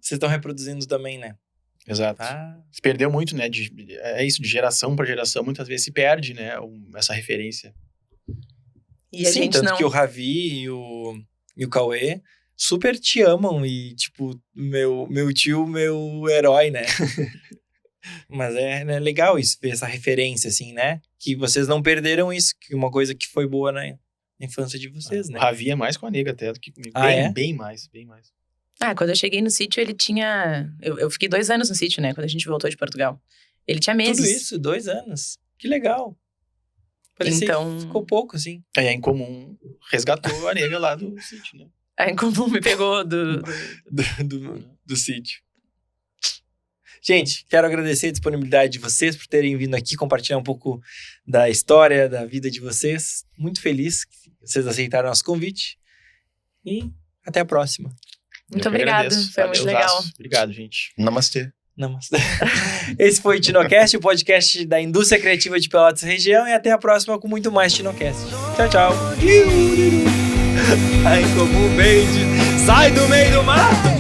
Vocês estão reproduzindo também, né? Exato. Se perdeu muito, né? É isso, de geração para geração, muitas vezes se perde, né? Essa referência. E a Sim, gente tanto não... que o Ravi e o Cauê super te amam e, tipo, meu tio, meu herói, né? Mas é legal isso, ver essa referência, assim, né? Que vocês não perderam isso, que uma coisa que foi boa na infância de vocês, né? O Ravi é mais com a nega até do que comigo. Bem mais. Quando eu cheguei no sítio, ele tinha... Eu fiquei 2 anos no sítio, né? Quando a gente voltou de Portugal. Ele tinha meses. Tudo isso, 2 anos. Que legal. Parecia que ficou pouco, assim. Aí a Incomum resgatou a nega lá do sítio, né? A Incomum me pegou do sítio. Gente, quero agradecer a disponibilidade de vocês por terem vindo aqui compartilhar um pouco da história, da vida de vocês. Muito feliz que vocês aceitaram nosso convite. E até a próxima. Muito obrigada, foi muito legal. Obrigado, gente. Namastê. Esse foi o TinoCast, o podcast da indústria criativa de Pelotas e região. E até a próxima com muito mais TinoCast. Tchau, tchau. A Incomum Band sai do meio do mato.